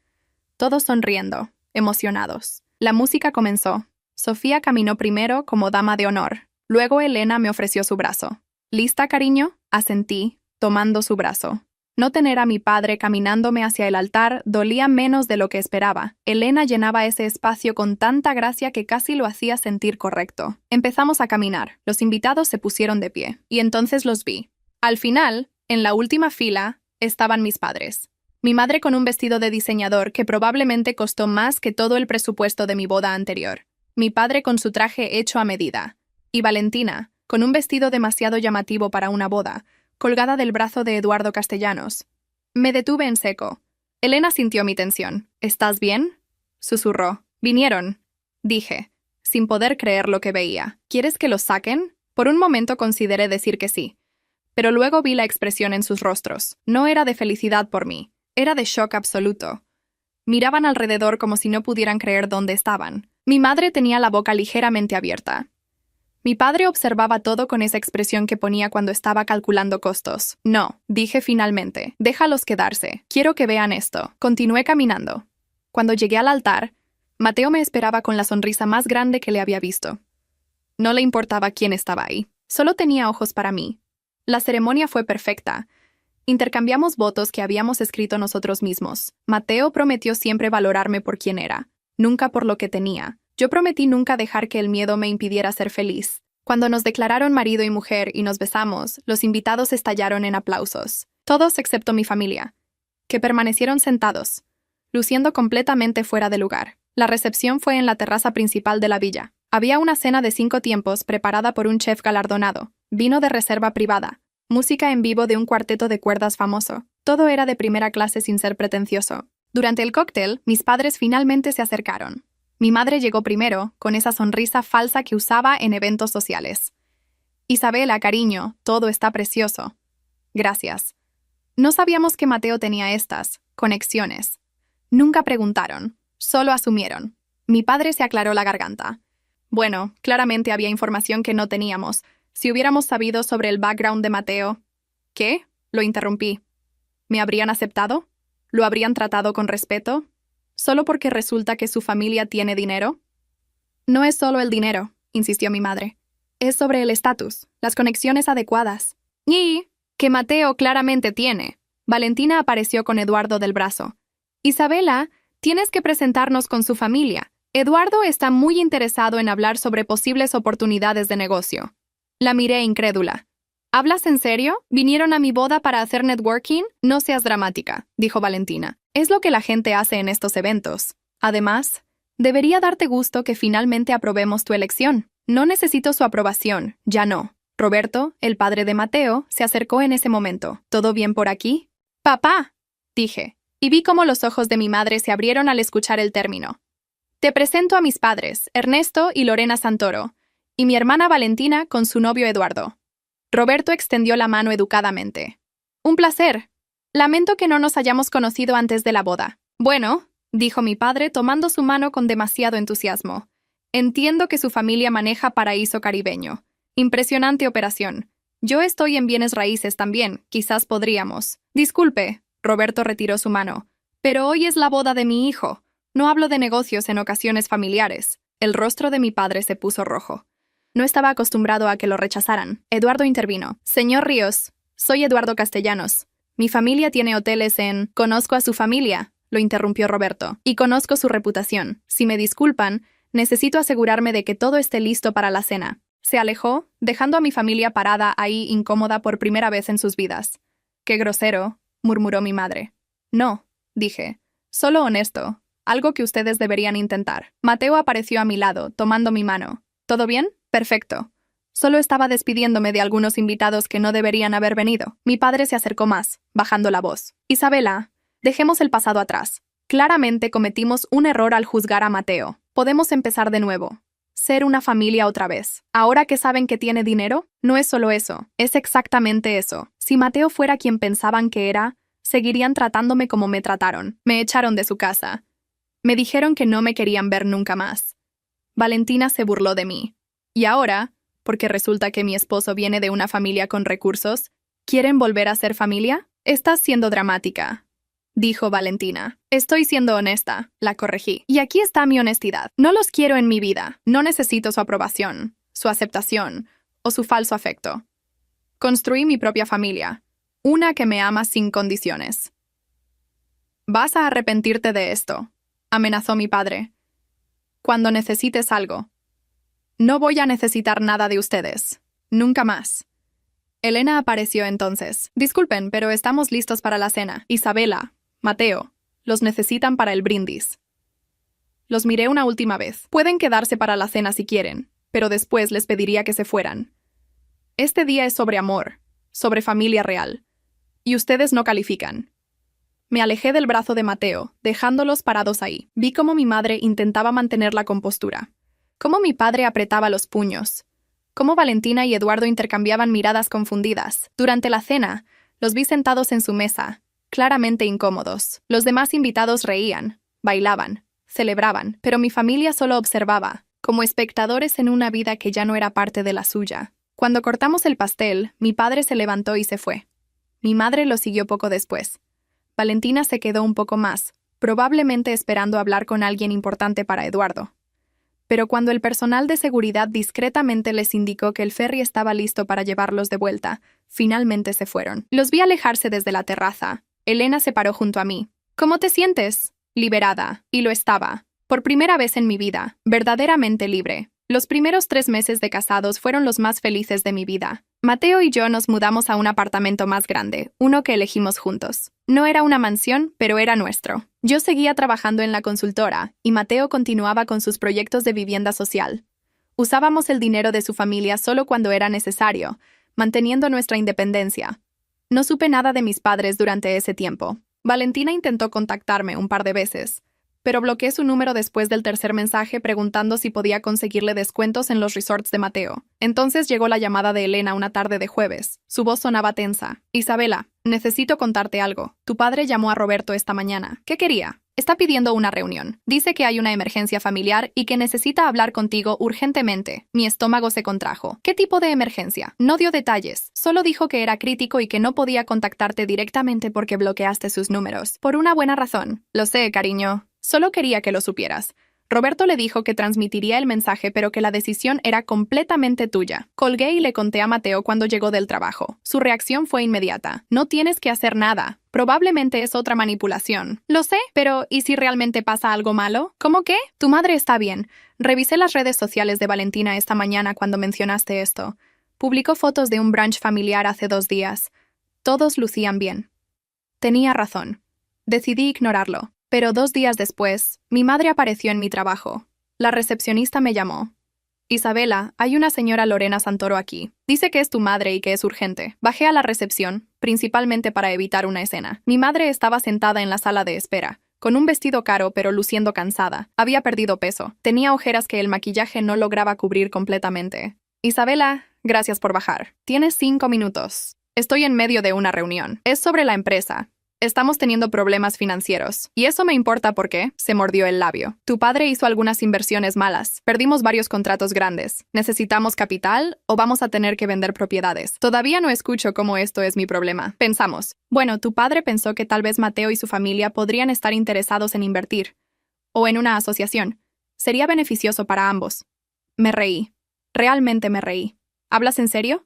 Todos sonriendo, emocionados. La música comenzó. Sofía caminó primero como dama de honor. Luego Elena me ofreció su brazo. ¿Lista, cariño?, asentí, tomando su brazo. No tener a mi padre caminándome hacia el altar dolía menos de lo que esperaba. Elena llenaba ese espacio con tanta gracia que casi lo hacía sentir correcto. Empezamos a caminar. Los invitados se pusieron de pie. Y entonces los vi. Al final, en la última fila, estaban mis padres. Mi madre con un vestido de diseñador que probablemente costó más que todo el presupuesto de mi boda anterior. Mi padre con su traje hecho a medida. Y Valentina, con un vestido demasiado llamativo para una boda, colgada del brazo de Eduardo Castellanos. Me detuve en seco. Elena sintió mi tensión. ¿Estás bien?, susurró. «Vinieron», dije, sin poder creer lo que veía. «¿Quieres que los saquen?». Por un momento consideré decir que sí, pero luego vi la expresión en sus rostros. No era de felicidad por mí, era de shock absoluto. Miraban alrededor como si no pudieran creer dónde estaban. Mi madre tenía la boca ligeramente abierta. Mi padre observaba todo con esa expresión que ponía cuando estaba calculando costos. «No», dije finalmente, «déjalos quedarse. Quiero que vean esto». Continué caminando. Cuando llegué al altar, Mateo me esperaba con la sonrisa más grande que le había visto. No le importaba quién estaba ahí. Solo tenía ojos para mí. La ceremonia fue perfecta. Intercambiamos votos que habíamos escrito nosotros mismos. Mateo prometió siempre valorarme por quien era, nunca por lo que tenía. Yo prometí nunca dejar que el miedo me impidiera ser feliz. Cuando nos declararon marido y mujer y nos besamos, los invitados estallaron en aplausos. Todos excepto mi familia, que permanecieron sentados, luciendo completamente fuera de lugar. La recepción fue en la terraza principal de la villa. Había una cena de 5 tiempos preparada por un chef galardonado, vino de reserva privada, música en vivo de un cuarteto de cuerdas famoso. Todo era de primera clase sin ser pretencioso. Durante el cóctel, mis padres finalmente se acercaron. Mi madre llegó primero, con esa sonrisa falsa que usaba en eventos sociales. Isabela, cariño, todo está precioso. Gracias. No sabíamos que Mateo tenía estas conexiones. Nunca preguntaron, solo asumieron. Mi padre se aclaró la garganta. Bueno, claramente había información que no teníamos. Si hubiéramos sabido sobre el background de Mateo... ¿Qué? Lo interrumpí. ¿Me habrían aceptado? ¿Lo habrían tratado con respeto? ¿Solo porque resulta que su familia tiene dinero? No es solo el dinero, insistió mi madre. Es sobre el estatus, las conexiones adecuadas. Y que Mateo claramente tiene. Valentina apareció con Eduardo del brazo. Isabela, tienes que presentarnos con su familia. Eduardo está muy interesado en hablar sobre posibles oportunidades de negocio. La miré incrédula. ¿Hablas en serio? ¿Vinieron a mi boda para hacer networking? No seas dramática, dijo Valentina. Es lo que la gente hace en estos eventos. Además, debería darte gusto que finalmente aprobemos tu elección. No necesito su aprobación, ya no. Roberto, el padre de Mateo, se acercó en ese momento. ¿Todo bien por aquí? ¡Papá!, dije, y vi cómo los ojos de mi madre se abrieron al escuchar el término. Te presento a mis padres, Ernesto y Lorena Santoro, y mi hermana Valentina con su novio Eduardo. Roberto extendió la mano educadamente. Un placer. Lamento que no nos hayamos conocido antes de la boda. Bueno, dijo mi padre tomando su mano con demasiado entusiasmo. Entiendo que su familia maneja paraíso caribeño. Impresionante operación. Yo estoy en bienes raíces también, quizás podríamos. Disculpe, Roberto retiró su mano. Pero hoy es la boda de mi hijo. No hablo de negocios en ocasiones familiares. El rostro de mi padre se puso rojo. No estaba acostumbrado a que lo rechazaran. Eduardo intervino. Señor Ríos, soy Eduardo Castellanos. Mi familia tiene hoteles en... Conozco a su familia, lo interrumpió Roberto, y conozco su reputación. Si me disculpan, necesito asegurarme de que todo esté listo para la cena. Se alejó, dejando a mi familia parada ahí incómoda por primera vez en sus vidas. Qué grosero, murmuró mi madre. No, dije. Solo honesto. Algo que ustedes deberían intentar. Mateo apareció a mi lado, tomando mi mano. ¿Todo bien? Perfecto. Solo estaba despidiéndome de algunos invitados que no deberían haber venido. Mi padre se acercó más, bajando la voz. Isabela, dejemos el pasado atrás. Claramente cometimos un error al juzgar a Mateo. Podemos empezar de nuevo. Ser una familia otra vez. Ahora que saben que tiene dinero, no es solo eso, es exactamente eso. Si Mateo fuera quien pensaban que era, seguirían tratándome como me trataron. Me echaron de su casa. Me dijeron que no me querían ver nunca más. Valentina se burló de mí. Y ahora, porque resulta que mi esposo viene de una familia con recursos, ¿quieren volver a ser familia? Estás siendo dramática, dijo Valentina. Estoy siendo honesta, la corregí. Y aquí está mi honestidad. No los quiero en mi vida. No necesito su aprobación, su aceptación o su falso afecto. Construí mi propia familia, una que me ama sin condiciones. Vas a arrepentirte de esto, amenazó mi padre. Cuando necesites algo. No voy a necesitar nada de ustedes. Nunca más. Elena apareció entonces. Disculpen, pero estamos listos para la cena. Isabela, Mateo, los necesitan para el brindis. Los miré una última vez. Pueden quedarse para la cena si quieren, pero después les pediría que se fueran. Este día es sobre amor, sobre familia real. Y ustedes no califican. Me alejé del brazo de Mateo, dejándolos parados ahí. Vi cómo mi madre intentaba mantener la compostura. Cómo mi padre apretaba los puños. Cómo Valentina y Eduardo intercambiaban miradas confundidas. Durante la cena, los vi sentados en su mesa, claramente incómodos. Los demás invitados reían, bailaban, celebraban, pero mi familia solo observaba, como espectadores en una vida que ya no era parte de la suya. Cuando cortamos el pastel, mi padre se levantó y se fue. Mi madre lo siguió poco después. Valentina se quedó un poco más, probablemente esperando hablar con alguien importante para Eduardo. Pero cuando el personal de seguridad discretamente les indicó que el ferry estaba listo para llevarlos de vuelta, finalmente se fueron. Los vi alejarse desde la terraza. Elena se paró junto a mí. ¿Cómo te sientes? Liberada. Y lo estaba. Por primera vez en mi vida, verdaderamente libre. Los primeros 3 meses de casados fueron los más felices de mi vida. Mateo y yo nos mudamos a un apartamento más grande, uno que elegimos juntos. No era una mansión, pero era nuestro. Yo seguía trabajando en la consultora, y Mateo continuaba con sus proyectos de vivienda social. Usábamos el dinero de su familia solo cuando era necesario, manteniendo nuestra independencia. No supe nada de mis padres durante ese tiempo. Valentina intentó contactarme un par de veces, pero bloqueé su número después del tercer mensaje preguntando si podía conseguirle descuentos en los resorts de Mateo. Entonces llegó la llamada de Elena una tarde de jueves. Su voz sonaba tensa. Isabela, necesito contarte algo. Tu padre llamó a Roberto esta mañana. ¿Qué quería? Está pidiendo una reunión. Dice que hay una emergencia familiar y que necesita hablar contigo urgentemente. Mi estómago se contrajo. ¿Qué tipo de emergencia? No dio detalles. Solo dijo que era crítico y que no podía contactarte directamente porque bloqueaste sus números. Por una buena razón. Lo sé, cariño. Solo quería que lo supieras. Roberto le dijo que transmitiría el mensaje, pero que la decisión era completamente tuya. Colgué y le conté a Mateo cuando llegó del trabajo. Su reacción fue inmediata. No tienes que hacer nada. Probablemente es otra manipulación. Lo sé, pero ¿y si realmente pasa algo malo? ¿Cómo qué? Tu madre está bien. Revisé las redes sociales de Valentina esta mañana cuando mencionaste esto. Publicó fotos de un brunch familiar hace 2 días. Todos lucían bien. Tenía razón. Decidí ignorarlo. Pero 2 días después, mi madre apareció en mi trabajo. La recepcionista me llamó. Isabela, hay una señora Lorena Santoro aquí. Dice que es tu madre y que es urgente. Bajé a la recepción, principalmente para evitar una escena. Mi madre estaba sentada en la sala de espera, con un vestido caro pero luciendo cansada. Había perdido peso. Tenía ojeras que el maquillaje no lograba cubrir completamente. Isabela, gracias por bajar. Tienes 5 minutos. Estoy en medio de una reunión. Es sobre la empresa. Estamos teniendo problemas financieros. Y eso me importa porque se mordió el labio. Tu padre hizo algunas inversiones malas. Perdimos varios contratos grandes. ¿Necesitamos capital o vamos a tener que vender propiedades? Todavía no escucho cómo esto es mi problema. Pensamos. Bueno, tu padre pensó que tal vez Mateo y su familia podrían estar interesados en invertir. O en una asociación. Sería beneficioso para ambos. Me reí. Realmente me reí. ¿Hablas en serio?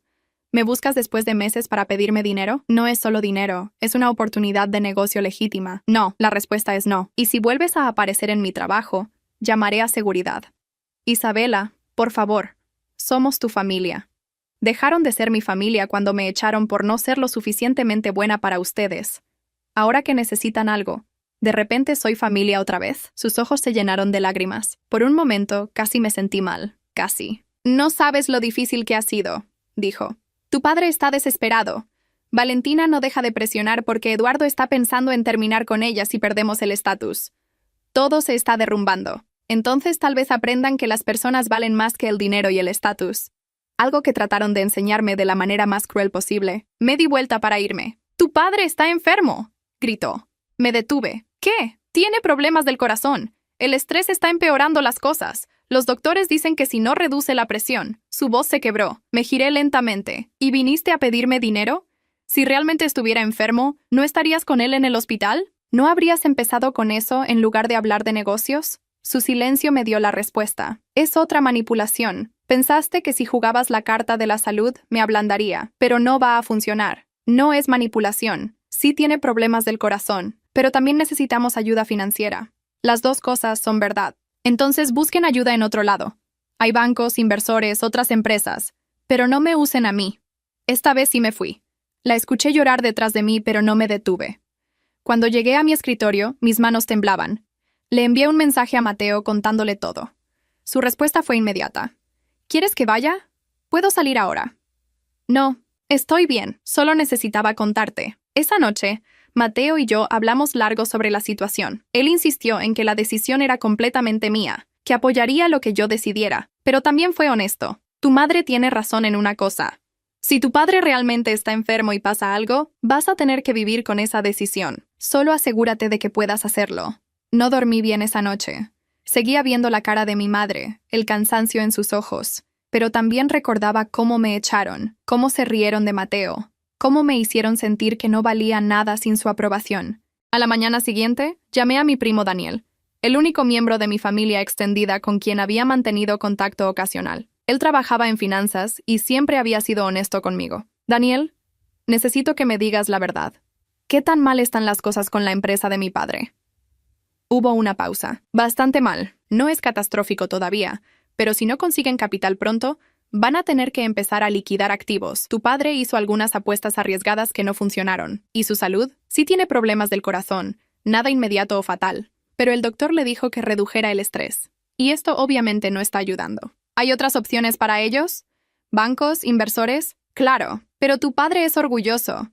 ¿Me buscas después de meses para pedirme dinero? No es solo dinero, es una oportunidad de negocio legítima. No, la respuesta es no. Y si vuelves a aparecer en mi trabajo, llamaré a seguridad. Isabela, por favor, somos tu familia. Dejaron de ser mi familia cuando me echaron por no ser lo suficientemente buena para ustedes. Ahora que necesitan algo, ¿de repente soy familia otra vez? Sus ojos se llenaron de lágrimas. Por un momento, casi me sentí mal. Casi. No sabes lo difícil que ha sido, dijo. Tu padre está desesperado. Valentina no deja de presionar porque Eduardo está pensando en terminar con ella si perdemos el estatus. Todo se está derrumbando. Entonces tal vez aprendan que las personas valen más que el dinero y el estatus. Algo que trataron de enseñarme de la manera más cruel posible. Me di vuelta para irme. ¡Tu padre está enfermo!, gritó. Me detuve. ¿Qué? Tiene problemas del corazón. El estrés está empeorando las cosas. Los doctores dicen que si no reduce la presión. Su voz se quebró. Me giré lentamente. ¿Y viniste a pedirme dinero? Si realmente estuviera enfermo, ¿no estarías con él en el hospital? ¿No habrías empezado con eso en lugar de hablar de negocios? Su silencio me dio la respuesta. Es otra manipulación. Pensaste que si jugabas la carta de la salud, me ablandaría, pero no va a funcionar. No es manipulación. Sí tiene problemas del corazón, pero también necesitamos ayuda financiera. Las dos cosas son verdad. Entonces busquen ayuda en otro lado. Hay bancos, inversores, otras empresas, pero no me usen a mí. Esta vez sí me fui. La escuché llorar detrás de mí, pero no me detuve. Cuando llegué a mi escritorio, mis manos temblaban. Le envié un mensaje a Mateo contándole todo. Su respuesta fue inmediata. ¿Quieres que vaya? ¿Puedo salir ahora? No, estoy bien, solo necesitaba contarte. Esa noche, Mateo y yo hablamos largo sobre la situación. Él insistió en que la decisión era completamente mía, que apoyaría lo que yo decidiera, pero también fue honesto. Tu madre tiene razón en una cosa. Si tu padre realmente está enfermo y pasa algo, vas a tener que vivir con esa decisión. Solo asegúrate de que puedas hacerlo. No dormí bien esa noche. Seguía viendo la cara de mi madre, el cansancio en sus ojos, pero también recordaba cómo me echaron, cómo se rieron de Mateo. Cómo me hicieron sentir que no valía nada sin su aprobación. A la mañana siguiente, llamé a mi primo Daniel, el único miembro de mi familia extendida con quien había mantenido contacto ocasional. Él trabajaba en finanzas y siempre había sido honesto conmigo. Daniel, necesito que me digas la verdad. ¿Qué tan mal están las cosas con la empresa de mi padre? Hubo una pausa. Bastante mal. No es catastrófico todavía, pero si no consiguen capital pronto, van a tener que empezar a liquidar activos. Tu padre hizo algunas apuestas arriesgadas que no funcionaron. ¿Y su salud? Sí tiene problemas del corazón, nada inmediato o fatal. Pero el doctor le dijo que redujera el estrés. Y esto obviamente no está ayudando. ¿Hay otras opciones para ellos? ¿Bancos? ¿Inversores? Claro, pero tu padre es orgulloso.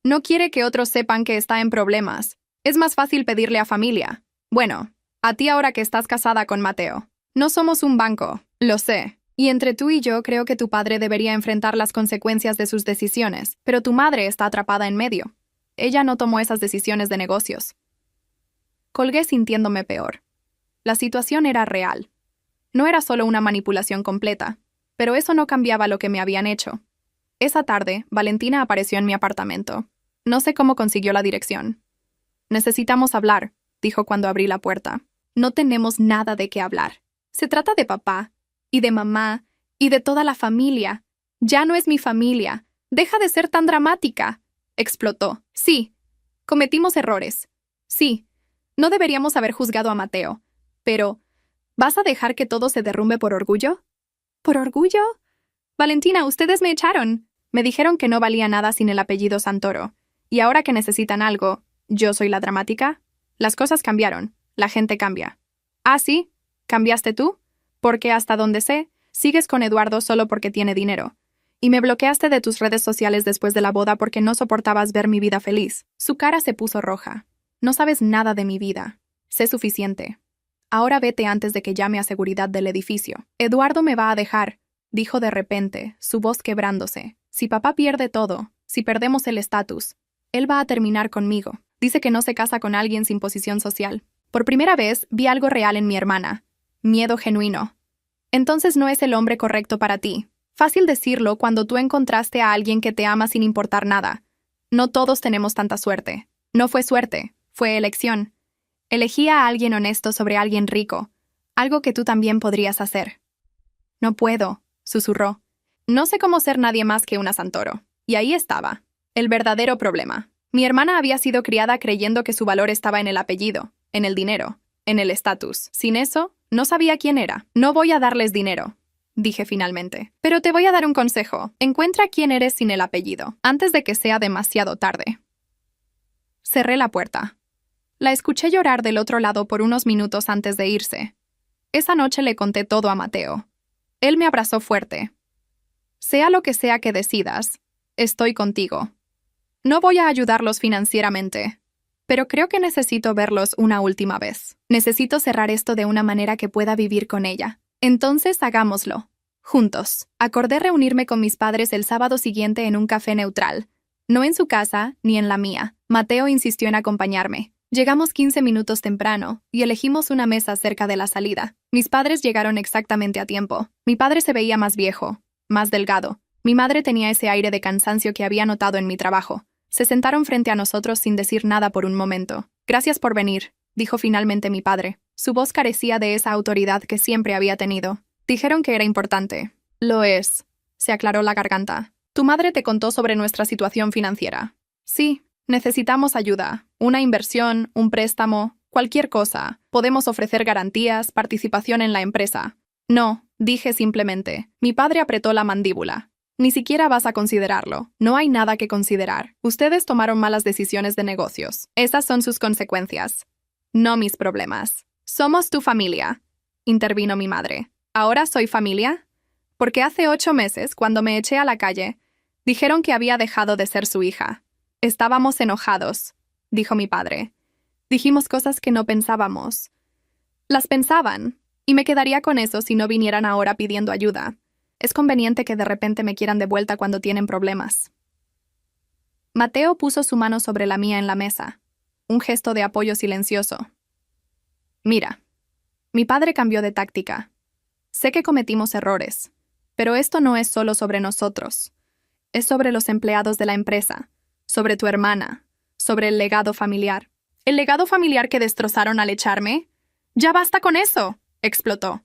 No quiere que otros sepan que está en problemas. Es más fácil pedirle a familia. Bueno, a ti ahora que estás casada con Mateo. No somos un banco, lo sé. Y entre tú y yo creo que tu padre debería enfrentar las consecuencias de sus decisiones, pero tu madre está atrapada en medio. Ella no tomó esas decisiones de negocios. Colgué sintiéndome peor. La situación era real. No era solo una manipulación completa, pero eso no cambiaba lo que me habían hecho. Esa tarde, Valentina apareció en mi apartamento. No sé cómo consiguió la dirección. Necesitamos hablar, dijo cuando abrí la puerta. No tenemos nada de qué hablar. Se trata de papá, y de mamá, y de toda la familia. Ya no es mi familia. Deja de ser tan dramática. Explotó. Sí, cometimos errores. Sí, no deberíamos haber juzgado a Mateo. Pero, ¿vas a dejar que todo se derrumbe por orgullo? ¿Por orgullo? Valentina, ustedes me echaron. Me dijeron que no valía nada sin el apellido Santoro. Y ahora que necesitan algo, ¿yo soy la dramática? Las cosas cambiaron. La gente cambia. ¿Ah, sí? ¿Cambiaste tú? Porque hasta donde sé, sigues con Eduardo solo porque tiene dinero. Y me bloqueaste de tus redes sociales después de la boda porque no soportabas ver mi vida feliz. Su cara se puso roja. No sabes nada de mi vida. Sé suficiente. Ahora vete antes de que llame a seguridad del edificio. Eduardo me va a dejar, dijo de repente, su voz quebrándose. Si papá pierde todo, si perdemos el estatus, él va a terminar conmigo. Dice que no se casa con alguien sin posición social. Por primera vez vi algo real en mi hermana. Miedo genuino. Entonces no es el hombre correcto para ti. Fácil decirlo cuando tú encontraste a alguien que te ama sin importar nada. No todos tenemos tanta suerte. No fue suerte, fue elección. Elegí a alguien honesto sobre alguien rico, algo que tú también podrías hacer. No puedo, susurró. No sé cómo ser nadie más que una Santoro. Y ahí estaba, el verdadero problema. Mi hermana había sido criada creyendo que su valor estaba en el apellido, en el dinero, en el estatus. Sin eso, no sabía quién era. No voy a darles dinero, dije finalmente. Pero te voy a dar un consejo. Encuentra quién eres sin el apellido, antes de que sea demasiado tarde. Cerré la puerta. La escuché llorar del otro lado por unos minutos antes de irse. Esa noche le conté todo a Mateo. Él me abrazó fuerte. Sea lo que sea que decidas, estoy contigo. No voy a ayudarlos financieramente, pero creo que necesito verlos una última vez. Necesito cerrar esto de una manera que pueda vivir con ella. Entonces hagámoslo. Juntos. Acordé reunirme con mis padres el sábado siguiente en un café neutral. No en su casa, ni en la mía. Mateo insistió en acompañarme. Llegamos 15 minutos temprano y elegimos una mesa cerca de la salida. Mis padres llegaron exactamente a tiempo. Mi padre se veía más viejo, más delgado. Mi madre tenía ese aire de cansancio que había notado en mi trabajo. Se sentaron frente a nosotros sin decir nada por un momento. Gracias por venir, dijo finalmente mi padre. Su voz carecía de esa autoridad que siempre había tenido. Dijeron que era importante. Lo es. Se aclaró la garganta. Tu madre te contó sobre nuestra situación financiera. Sí, necesitamos ayuda. Una inversión, un préstamo, cualquier cosa. Podemos ofrecer garantías, participación en la empresa. No, dije simplemente. Mi padre apretó la mandíbula. Ni siquiera vas a considerarlo. No hay nada que considerar. Ustedes tomaron malas decisiones de negocios. Esas son sus consecuencias. No mis problemas. Somos tu familia, intervino mi madre. ¿Ahora soy familia? Porque hace 8 meses, cuando me eché a la calle, dijeron que había dejado de ser su hija. Estábamos enojados, dijo mi padre. Dijimos cosas que no pensábamos. Las pensaban, y me quedaría con eso si no vinieran ahora pidiendo ayuda. Es conveniente que de repente me quieran de vuelta cuando tienen problemas. Mateo puso su mano sobre la mía en la mesa, un gesto de apoyo silencioso. Mira, mi padre cambió de táctica. Sé que cometimos errores, pero esto no es solo sobre nosotros. Es sobre los empleados de la empresa, sobre tu hermana, sobre el legado familiar. ¿El legado familiar que destrozaron al echarme? ¡Ya basta con eso!, explotó.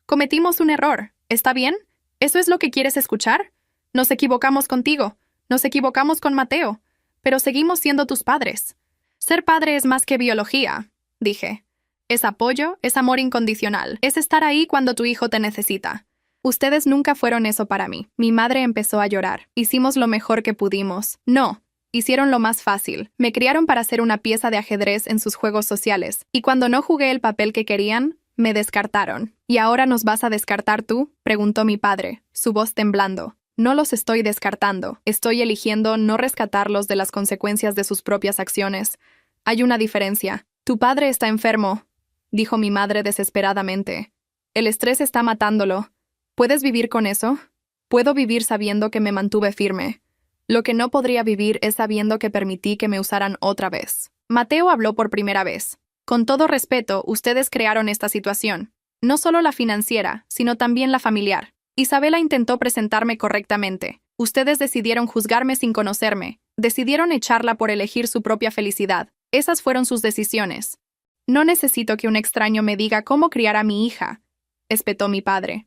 Cometimos un error, ¿está bien? ¿Eso es lo que quieres escuchar? Nos equivocamos contigo, nos equivocamos con Mateo, pero seguimos siendo tus padres. Ser padre es más que biología, dije. Es apoyo, es amor incondicional, es estar ahí cuando tu hijo te necesita. Ustedes nunca fueron eso para mí. Mi madre empezó a llorar. Hicimos lo mejor que pudimos. No. Hicieron lo más fácil. Me criaron para ser una pieza de ajedrez en sus juegos sociales. Y cuando no jugué el papel que querían, me descartaron. ¿Y ahora nos vas a descartar tú?, preguntó mi padre, su voz temblando. No los estoy descartando. Estoy eligiendo no rescatarlos de las consecuencias de sus propias acciones. Hay una diferencia. Tu padre está enfermo, dijo mi madre desesperadamente. El estrés está matándolo. ¿Puedes vivir con eso? Puedo vivir sabiendo que me mantuve firme. Lo que no podría vivir es sabiendo que permití que me usaran otra vez. Mateo habló por primera vez. Con todo respeto, ustedes crearon esta situación. No solo la financiera, sino también la familiar. Isabela intentó presentarme correctamente. Ustedes decidieron juzgarme sin conocerme. Decidieron echarla por elegir su propia felicidad. Esas fueron sus decisiones. No necesito que un extraño me diga cómo criar a mi hija, espetó mi padre.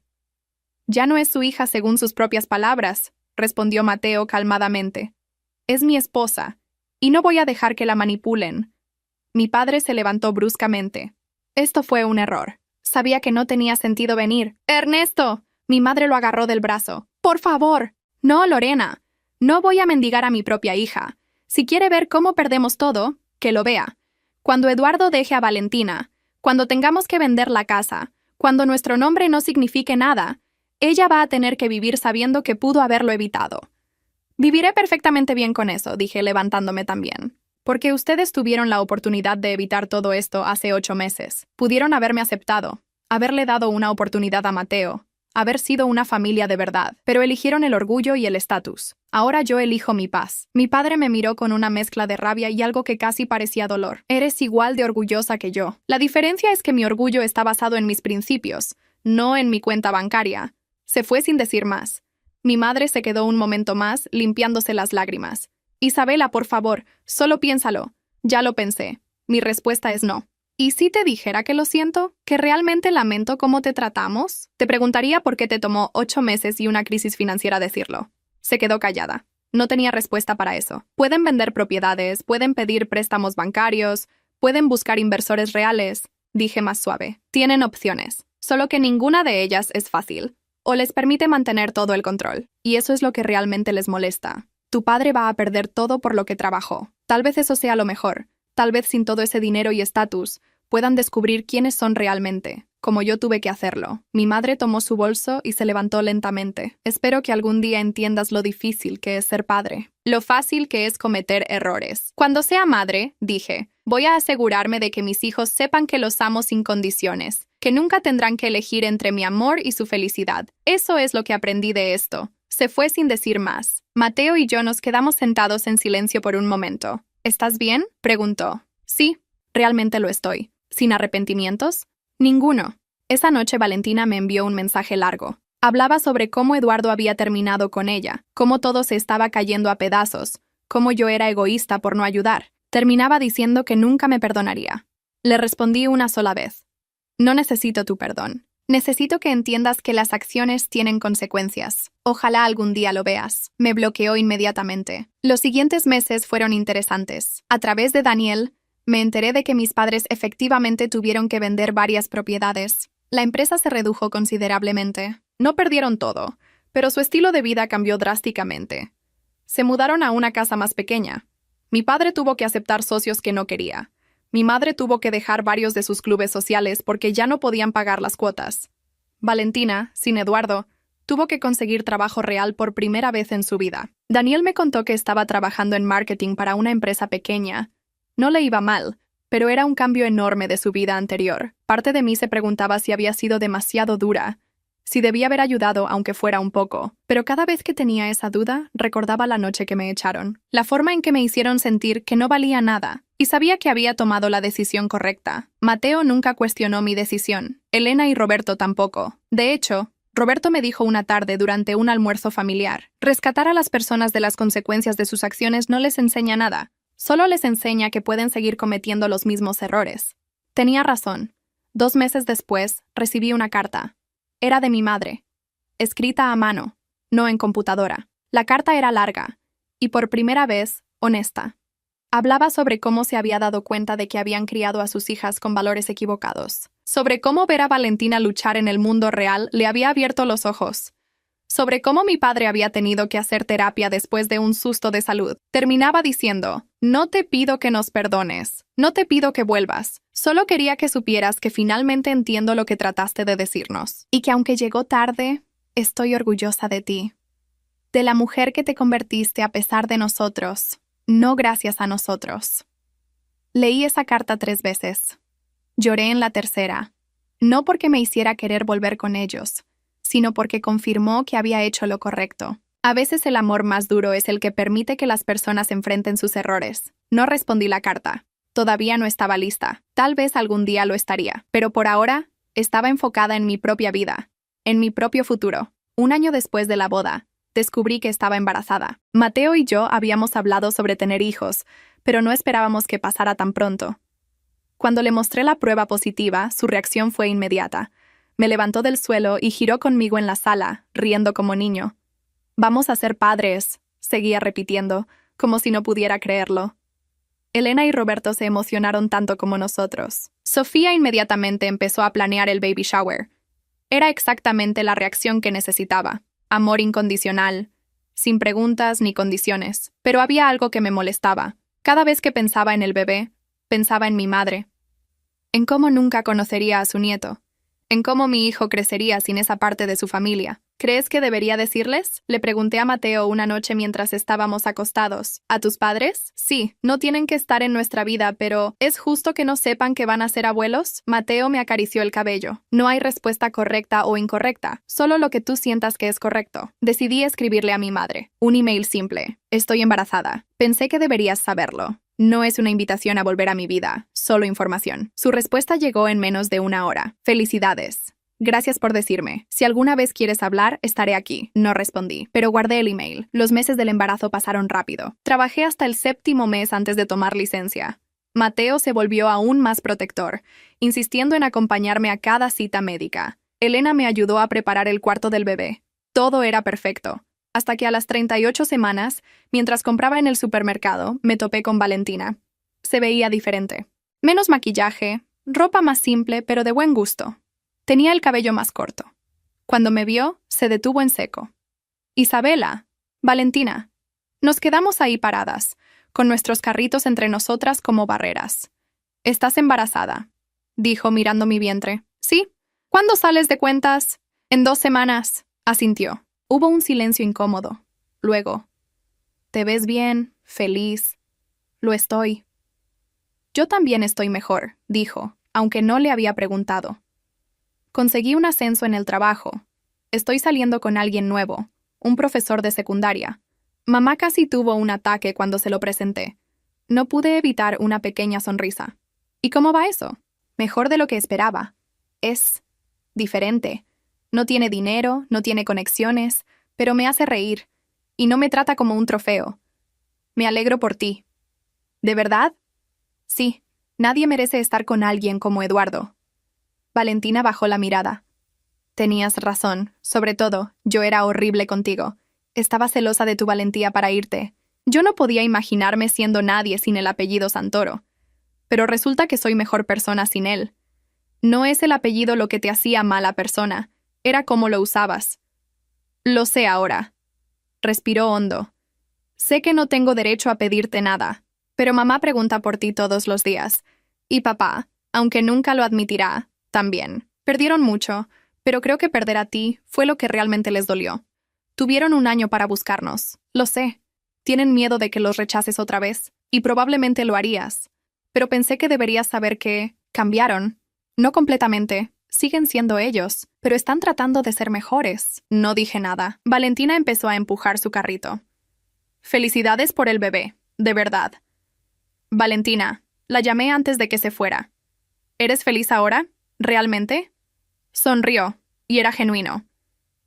Ya no es su hija según sus propias palabras, respondió Mateo calmadamente. Es mi esposa, y no voy a dejar que la manipulen. Mi padre se levantó bruscamente. Esto fue un error. Sabía que no tenía sentido venir. ¡Ernesto! Mi madre lo agarró del brazo. ¡Por favor! No, Lorena. No voy a mendigar a mi propia hija. Si quiere ver cómo perdemos todo, que lo vea. Cuando Eduardo deje a Valentina, cuando tengamos que vender la casa, cuando nuestro nombre no signifique nada, ella va a tener que vivir sabiendo que pudo haberlo evitado. Viviré perfectamente bien con eso, dije levantándome también. Porque ustedes tuvieron la oportunidad de evitar todo esto hace 8 meses. Pudieron haberme aceptado, haberle dado una oportunidad a Mateo, haber sido una familia de verdad, pero eligieron el orgullo y el estatus. Ahora yo elijo mi paz. Mi padre me miró con una mezcla de rabia y algo que casi parecía dolor. Eres igual de orgullosa que yo. La diferencia es que mi orgullo está basado en mis principios, no en mi cuenta bancaria. Se fue sin decir más. Mi madre se quedó un momento más, limpiándose las lágrimas. Isabela, por favor, solo piénsalo. Ya lo pensé. Mi respuesta es no. ¿Y si te dijera que lo siento? ¿Que realmente lamento cómo te tratamos? Te preguntaría por qué te tomó 8 meses y una crisis financiera decirlo. Se quedó callada. No tenía respuesta para eso. Pueden vender propiedades, pueden pedir préstamos bancarios, pueden buscar inversores reales, dije más suave. Tienen opciones, solo que ninguna de ellas es fácil. O les permite mantener todo el control. Y eso es lo que realmente les molesta. Tu padre va a perder todo por lo que trabajó. Tal vez eso sea lo mejor. Tal vez sin todo ese dinero y estatus, puedan descubrir quiénes son realmente, como yo tuve que hacerlo. Mi madre tomó su bolso y se levantó lentamente. Espero que algún día entiendas lo difícil que es ser padre, lo fácil que es cometer errores. Cuando sea madre, dije, voy a asegurarme de que mis hijos sepan que los amo sin condiciones, que nunca tendrán que elegir entre mi amor y su felicidad. Eso es lo que aprendí de esto. Se fue sin decir más. Mateo y yo nos quedamos sentados en silencio por un momento. ¿Estás bien?, preguntó. Sí, realmente lo estoy. ¿Sin arrepentimientos? Ninguno. Esa noche Valentina me envió un mensaje largo. Hablaba sobre cómo Eduardo había terminado con ella, cómo todo se estaba cayendo a pedazos, cómo yo era egoísta por no ayudar. Terminaba diciendo que nunca me perdonaría. Le respondí una sola vez. No necesito tu perdón. Necesito que entiendas que las acciones tienen consecuencias. Ojalá algún día lo veas. Me bloqueó inmediatamente. Los siguientes meses fueron interesantes. A través de Daniel, me enteré de que mis padres efectivamente tuvieron que vender varias propiedades. La empresa se redujo considerablemente. No perdieron todo, pero su estilo de vida cambió drásticamente. Se mudaron a una casa más pequeña. Mi padre tuvo que aceptar socios que no quería. Mi madre tuvo que dejar varios de sus clubes sociales porque ya no podían pagar las cuotas. Valentina, sin Eduardo, tuvo que conseguir trabajo real por primera vez en su vida. Daniel me contó que estaba trabajando en marketing para una empresa pequeña. No le iba mal, pero era un cambio enorme de su vida anterior. Parte de mí se preguntaba si había sido demasiado dura, si debía haber ayudado aunque fuera un poco. Pero cada vez que tenía esa duda, recordaba la noche que me echaron. La forma en que me hicieron sentir que no valía nada. Y sabía que había tomado la decisión correcta. Mateo nunca cuestionó mi decisión. Elena y Roberto tampoco. De hecho, Roberto me dijo una tarde durante un almuerzo familiar: rescatar a las personas de las consecuencias de sus acciones no les enseña nada. Solo les enseña que pueden seguir cometiendo los mismos errores. Tenía razón. 2 meses después, recibí una carta. Era de mi madre. Escrita a mano, no en computadora. La carta era larga, y por primera vez, honesta. Hablaba sobre cómo se había dado cuenta de que habían criado a sus hijas con valores equivocados. Sobre cómo ver a Valentina luchar en el mundo real le había abierto los ojos. Sobre cómo mi padre había tenido que hacer terapia después de un susto de salud. Terminaba diciendo, no te pido que nos perdones, no te pido que vuelvas. Solo quería que supieras que finalmente entiendo lo que trataste de decirnos. Y que aunque llegó tarde, estoy orgullosa de ti. De la mujer que te convertiste a pesar de nosotros, no gracias a nosotros. Leí esa carta 3 veces. Lloré en la tercera, no porque me hiciera querer volver con ellos, sino porque confirmó que había hecho lo correcto. A veces el amor más duro es el que permite que las personas enfrenten sus errores. No respondí la carta. Todavía no estaba lista. Tal vez algún día lo estaría. Pero por ahora, estaba enfocada en mi propia vida, en mi propio futuro. 1 año después de la boda, descubrí que estaba embarazada. Mateo y yo habíamos hablado sobre tener hijos, pero no esperábamos que pasara tan pronto. Cuando le mostré la prueba positiva, su reacción fue inmediata. Me levantó del suelo y giró conmigo en la sala, riendo como niño. «Vamos a ser padres», seguía repitiendo, como si no pudiera creerlo. Elena y Roberto se emocionaron tanto como nosotros. Sofía inmediatamente empezó a planear el baby shower. Era exactamente la reacción que necesitaba. Amor incondicional, sin preguntas ni condiciones. Pero había algo que me molestaba. Cada vez que pensaba en el bebé, pensaba en mi madre. En cómo nunca conocería a su nieto. En cómo mi hijo crecería sin esa parte de su familia. ¿Crees que debería decirles? Le pregunté a Mateo una noche mientras estábamos acostados. ¿A tus padres? Sí, no tienen que estar en nuestra vida, pero ¿es justo que no sepan que van a ser abuelos? Mateo me acarició el cabello. No hay respuesta correcta o incorrecta, solo lo que tú sientas que es correcto. Decidí escribirle a mi madre. Un email simple. Estoy embarazada. Pensé que deberías saberlo. No es una invitación a volver a mi vida, solo información. Su respuesta llegó en menos de 1 hora. Felicidades. Gracias por decirme. Si alguna vez quieres hablar, estaré aquí. No respondí, pero guardé el email. Los meses del embarazo pasaron rápido. Trabajé hasta el 7º mes antes de tomar licencia. Mateo se volvió aún más protector, insistiendo en acompañarme a cada cita médica. Elena me ayudó a preparar el cuarto del bebé. Todo era perfecto. Hasta que a las 38 semanas, mientras compraba en el supermercado, me topé con Valentina. Se veía diferente. Menos maquillaje, ropa más simple, pero de buen gusto. Tenía el cabello más corto. Cuando me vio, se detuvo en seco. Isabela, Valentina. Nos quedamos ahí paradas, con nuestros carritos entre nosotras como barreras. «Estás embarazada», dijo mirando mi vientre. «Sí. ¿Cuándo sales de cuentas?» «En 2 semanas», asintió. Hubo un silencio incómodo. Luego, «Te ves bien, feliz». «Lo estoy». «Yo también estoy mejor», dijo, aunque no le había preguntado. «Conseguí un ascenso en el trabajo. Estoy saliendo con alguien nuevo, un profesor de secundaria. Mamá casi tuvo un ataque cuando se lo presenté. No pude evitar una pequeña sonrisa. ¿Y cómo va eso?» «Mejor de lo que esperaba. Es diferente. No tiene dinero, no tiene conexiones, pero me hace reír, y no me trata como un trofeo. Me alegro por ti». «¿De verdad?» «Sí, nadie merece estar con alguien como Eduardo». Valentina bajó la mirada. «Tenías razón, sobre todo, yo era horrible contigo. Estaba celosa de tu valentía para irte. Yo no podía imaginarme siendo nadie sin el apellido Santoro. Pero resulta que soy mejor persona sin él. No es el apellido lo que te hacía mala persona. Era cómo lo usabas. Lo sé ahora». Respiró hondo. «Sé que no tengo derecho a pedirte nada, pero mamá pregunta por ti todos los días. Y papá, aunque nunca lo admitirá, también. Perdieron mucho, pero creo que perder a ti fue lo que realmente les dolió. Tuvieron 1 año para buscarnos. Lo sé. Tienen miedo de que los rechaces otra vez, y probablemente lo harías. Pero pensé que deberías saber que cambiaron. No completamente. Siguen siendo ellos, pero están tratando de ser mejores». No dije nada. Valentina empezó a empujar su carrito. «Felicidades por el bebé, de verdad». «Valentina», la llamé antes de que se fuera. «¿Eres feliz ahora? ¿Realmente?» Sonrió, y era genuino.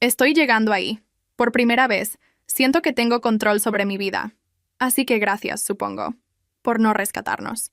«Estoy llegando ahí. Por primera vez, siento que tengo control sobre mi vida. Así que gracias, supongo, por no rescatarnos.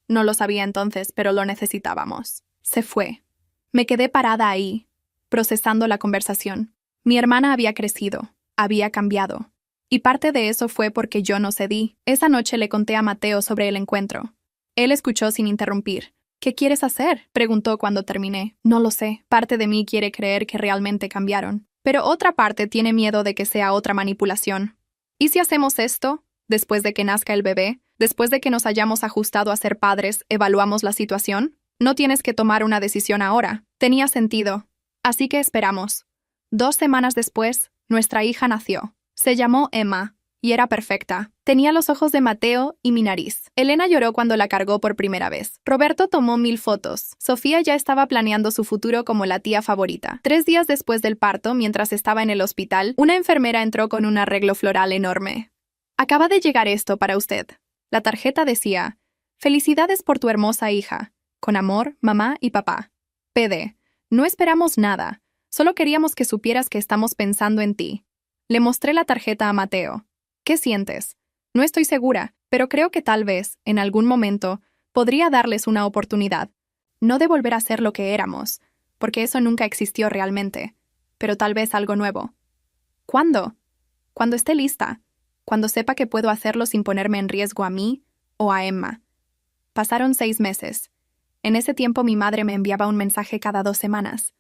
No lo sabía entonces, pero lo necesitábamos». Se fue. Me quedé parada ahí, procesando la conversación. Mi hermana había crecido, había cambiado. Y parte de eso fue porque yo no cedí. Esa noche le conté a Mateo sobre el encuentro. Él escuchó sin interrumpir. ¿Qué quieres hacer?, preguntó cuando terminé. No lo sé. Parte de mí quiere creer que realmente cambiaron. Pero otra parte tiene miedo de que sea otra manipulación. ¿Y si hacemos esto? Después de que nazca el bebé, después de que nos hayamos ajustado a ser padres, ¿evaluamos la situación? No tienes que tomar una decisión ahora. Tenía sentido. Así que esperamos. 2 semanas después, nuestra hija nació. Se llamó Emma, y era perfecta. Tenía los ojos de Mateo y mi nariz. Elena lloró cuando la cargó por primera vez. Roberto tomó 1000 fotos. Sofía ya estaba planeando su futuro como la tía favorita. 3 días después del parto, mientras estaba en el hospital, una enfermera entró con un arreglo floral enorme. Acaba de llegar esto para usted. La tarjeta decía: felicidades por tu hermosa hija. Con amor, mamá y papá. PD. No esperamos nada. Solo queríamos que supieras que estamos pensando en ti. Le mostré la tarjeta a Mateo. ¿Qué sientes? No estoy segura, pero creo que tal vez, en algún momento, podría darles una oportunidad. No de volver a ser lo que éramos, porque eso nunca existió realmente, pero tal vez algo nuevo. ¿Cuándo? Cuando esté lista. Cuando sepa que puedo hacerlo sin ponerme en riesgo a mí o a Emma. Pasaron 6 meses. En ese tiempo mi madre me enviaba un mensaje cada 2 semanas.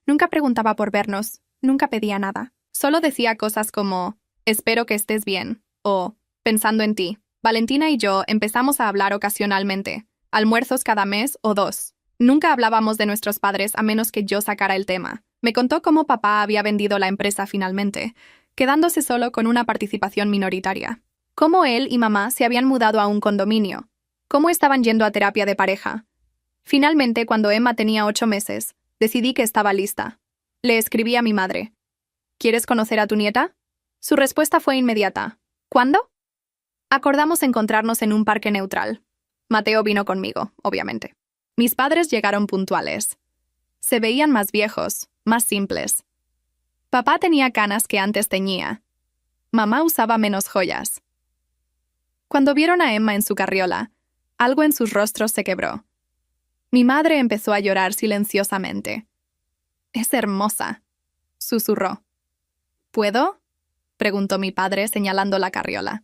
Nunca preguntaba por vernos, nunca pedía nada. Solo decía cosas como: espero que estés bien, o pensando en ti. Valentina y yo empezamos a hablar ocasionalmente, almuerzos cada mes o 2. Nunca hablábamos de nuestros padres a menos que yo sacara el tema. Me contó cómo papá había vendido la empresa finalmente, quedándose solo con una participación minoritaria. Cómo él y mamá se habían mudado a un condominio. Cómo estaban yendo a terapia de pareja. Finalmente, cuando Emma tenía 8 meses, decidí que estaba lista. Le escribí a mi madre: ¿quieres conocer a tu nieta? Su respuesta fue inmediata. ¿Cuándo? Acordamos encontrarnos en un parque neutral. Mateo vino conmigo, obviamente. Mis padres llegaron puntuales. Se veían más viejos, más simples. Papá tenía canas que antes teñía. Mamá usaba menos joyas. Cuando vieron a Emma en su carriola, algo en sus rostros se quebró. Mi madre empezó a llorar silenciosamente. «Es hermosa», susurró. «¿Puedo?», preguntó mi padre señalando la carriola.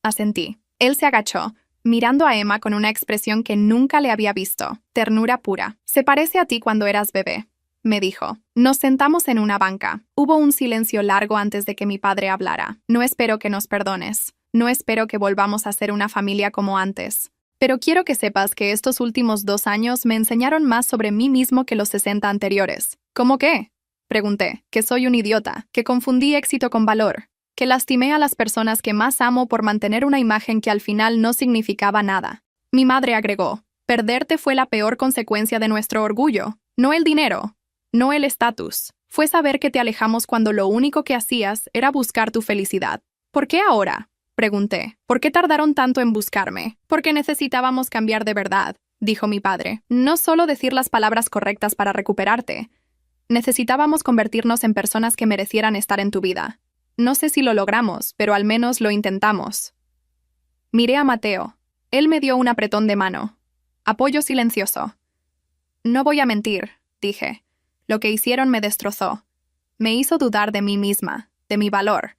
Asentí. Él se agachó, mirando a Emma con una expresión que nunca le había visto. Ternura pura. «Se parece a ti cuando eras bebé», me dijo. Nos sentamos en una banca. Hubo un silencio largo antes de que mi padre hablara. «No espero que nos perdones. No espero que volvamos a ser una familia como antes. Pero quiero que sepas que estos últimos 2 años me enseñaron más sobre mí mismo que los 60 anteriores». «¿Cómo qué?», pregunté. «Que soy un idiota, que confundí éxito con valor, que lastimé a las personas que más amo por mantener una imagen que al final no significaba nada». Mi madre agregó: «Perderte fue la peor consecuencia de nuestro orgullo. No el dinero, no el estatus. Fue saber que te alejamos cuando lo único que hacías era buscar tu felicidad». «¿Por qué ahora?», pregunté. «¿Por qué tardaron tanto en buscarme?». «Porque necesitábamos cambiar de verdad», dijo mi padre. «No solo decir las palabras correctas para recuperarte. Necesitábamos convertirnos en personas que merecieran estar en tu vida. No sé si lo logramos, pero al menos lo intentamos». Miré a Mateo. Él me dio un apretón de mano. Apoyo silencioso. «No voy a mentir», dije. «Lo que hicieron me destrozó. Me hizo dudar de mí misma, de mi valor.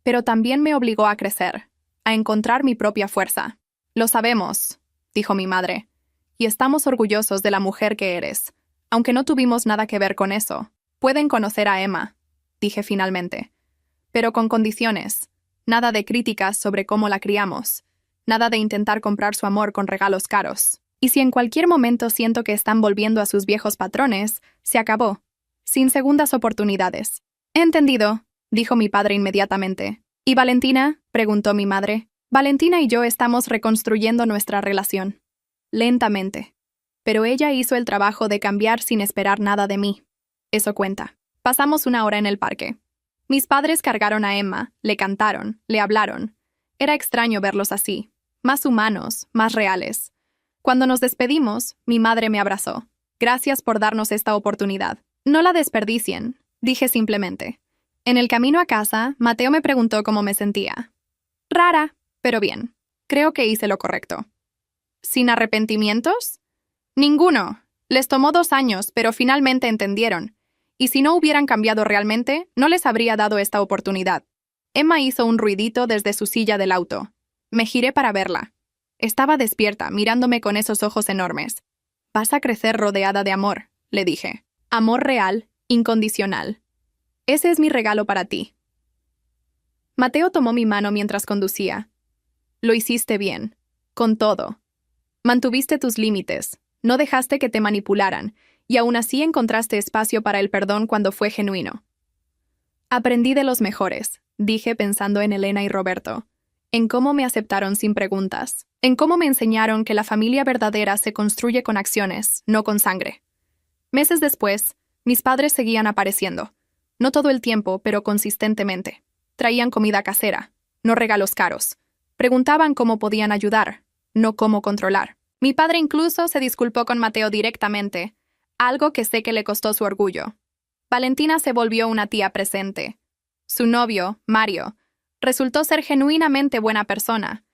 Pero también me obligó a crecer, a encontrar mi propia fuerza». «Lo sabemos», dijo mi madre. «Y estamos orgullosos de la mujer que eres. Aunque no tuvimos nada que ver con eso. Pueden conocer a Emma», dije finalmente. «Pero con condiciones. Nada de críticas sobre cómo la criamos. Nada de intentar comprar su amor con regalos caros. Y si en cualquier momento siento que están volviendo a sus viejos patrones, se acabó. Sin segundas oportunidades». «Entendido», dijo mi padre inmediatamente. «¿Y Valentina?», preguntó mi madre. «Valentina y yo estamos reconstruyendo nuestra relación. Lentamente. Pero ella hizo el trabajo de cambiar sin esperar nada de mí. Eso cuenta». Pasamos 1 hora en el parque. Mis padres cargaron a Emma, le cantaron, le hablaron. Era extraño verlos así, más humanos, más reales. Cuando nos despedimos, mi madre me abrazó. «Gracias por darnos esta oportunidad». «No la desperdicien», dije simplemente. En el camino a casa, Mateo me preguntó cómo me sentía. Rara, pero bien. Creo que hice lo correcto. ¿Sin arrepentimientos? Ninguno. Les tomó 2 años, pero finalmente entendieron. Y si no hubieran cambiado realmente, no les habría dado esta oportunidad. Emma hizo un ruidito desde su silla del auto. Me giré para verla. Estaba despierta, mirándome con esos ojos enormes. Vas a crecer rodeada de amor, le dije. Amor real, incondicional. Ese es mi regalo para ti. Mateo tomó mi mano mientras conducía. Lo hiciste bien. Con todo. Mantuviste tus límites. No dejaste que te manipularan, y aún así encontraste espacio para el perdón cuando fue genuino. Aprendí de los mejores, dije pensando en Elena y Roberto, en cómo me aceptaron sin preguntas, en cómo me enseñaron que la familia verdadera se construye con acciones, no con sangre. Meses después, mis padres seguían apareciendo. No todo el tiempo, pero consistentemente. Traían comida casera, no regalos caros. Preguntaban cómo podían ayudar, no cómo controlar. Mi padre incluso se disculpó con Mateo directamente, algo que sé que le costó su orgullo. Valentina se volvió una tía presente. Su novio, Mario, resultó ser genuinamente buena persona.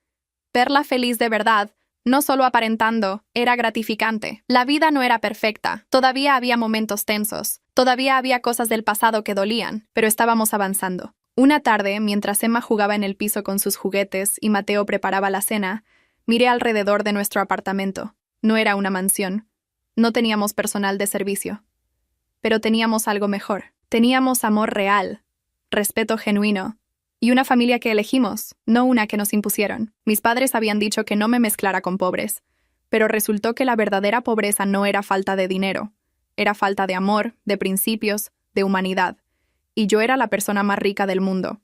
Verla feliz de verdad, no solo aparentando, era gratificante. La vida no era perfecta, todavía había momentos tensos, todavía había cosas del pasado que dolían, pero estábamos avanzando. Una tarde, mientras Emma jugaba en el piso con sus juguetes y Mateo preparaba la cena, miré alrededor de nuestro apartamento. No era una mansión. No teníamos personal de servicio. Pero teníamos algo mejor. Teníamos amor real, respeto genuino, y una familia que elegimos, no una que nos impusieron. Mis padres habían dicho que no me mezclara con pobres, pero resultó que la verdadera pobreza no era falta de dinero. Era falta de amor, de principios, de humanidad. Y yo era la persona más rica del mundo.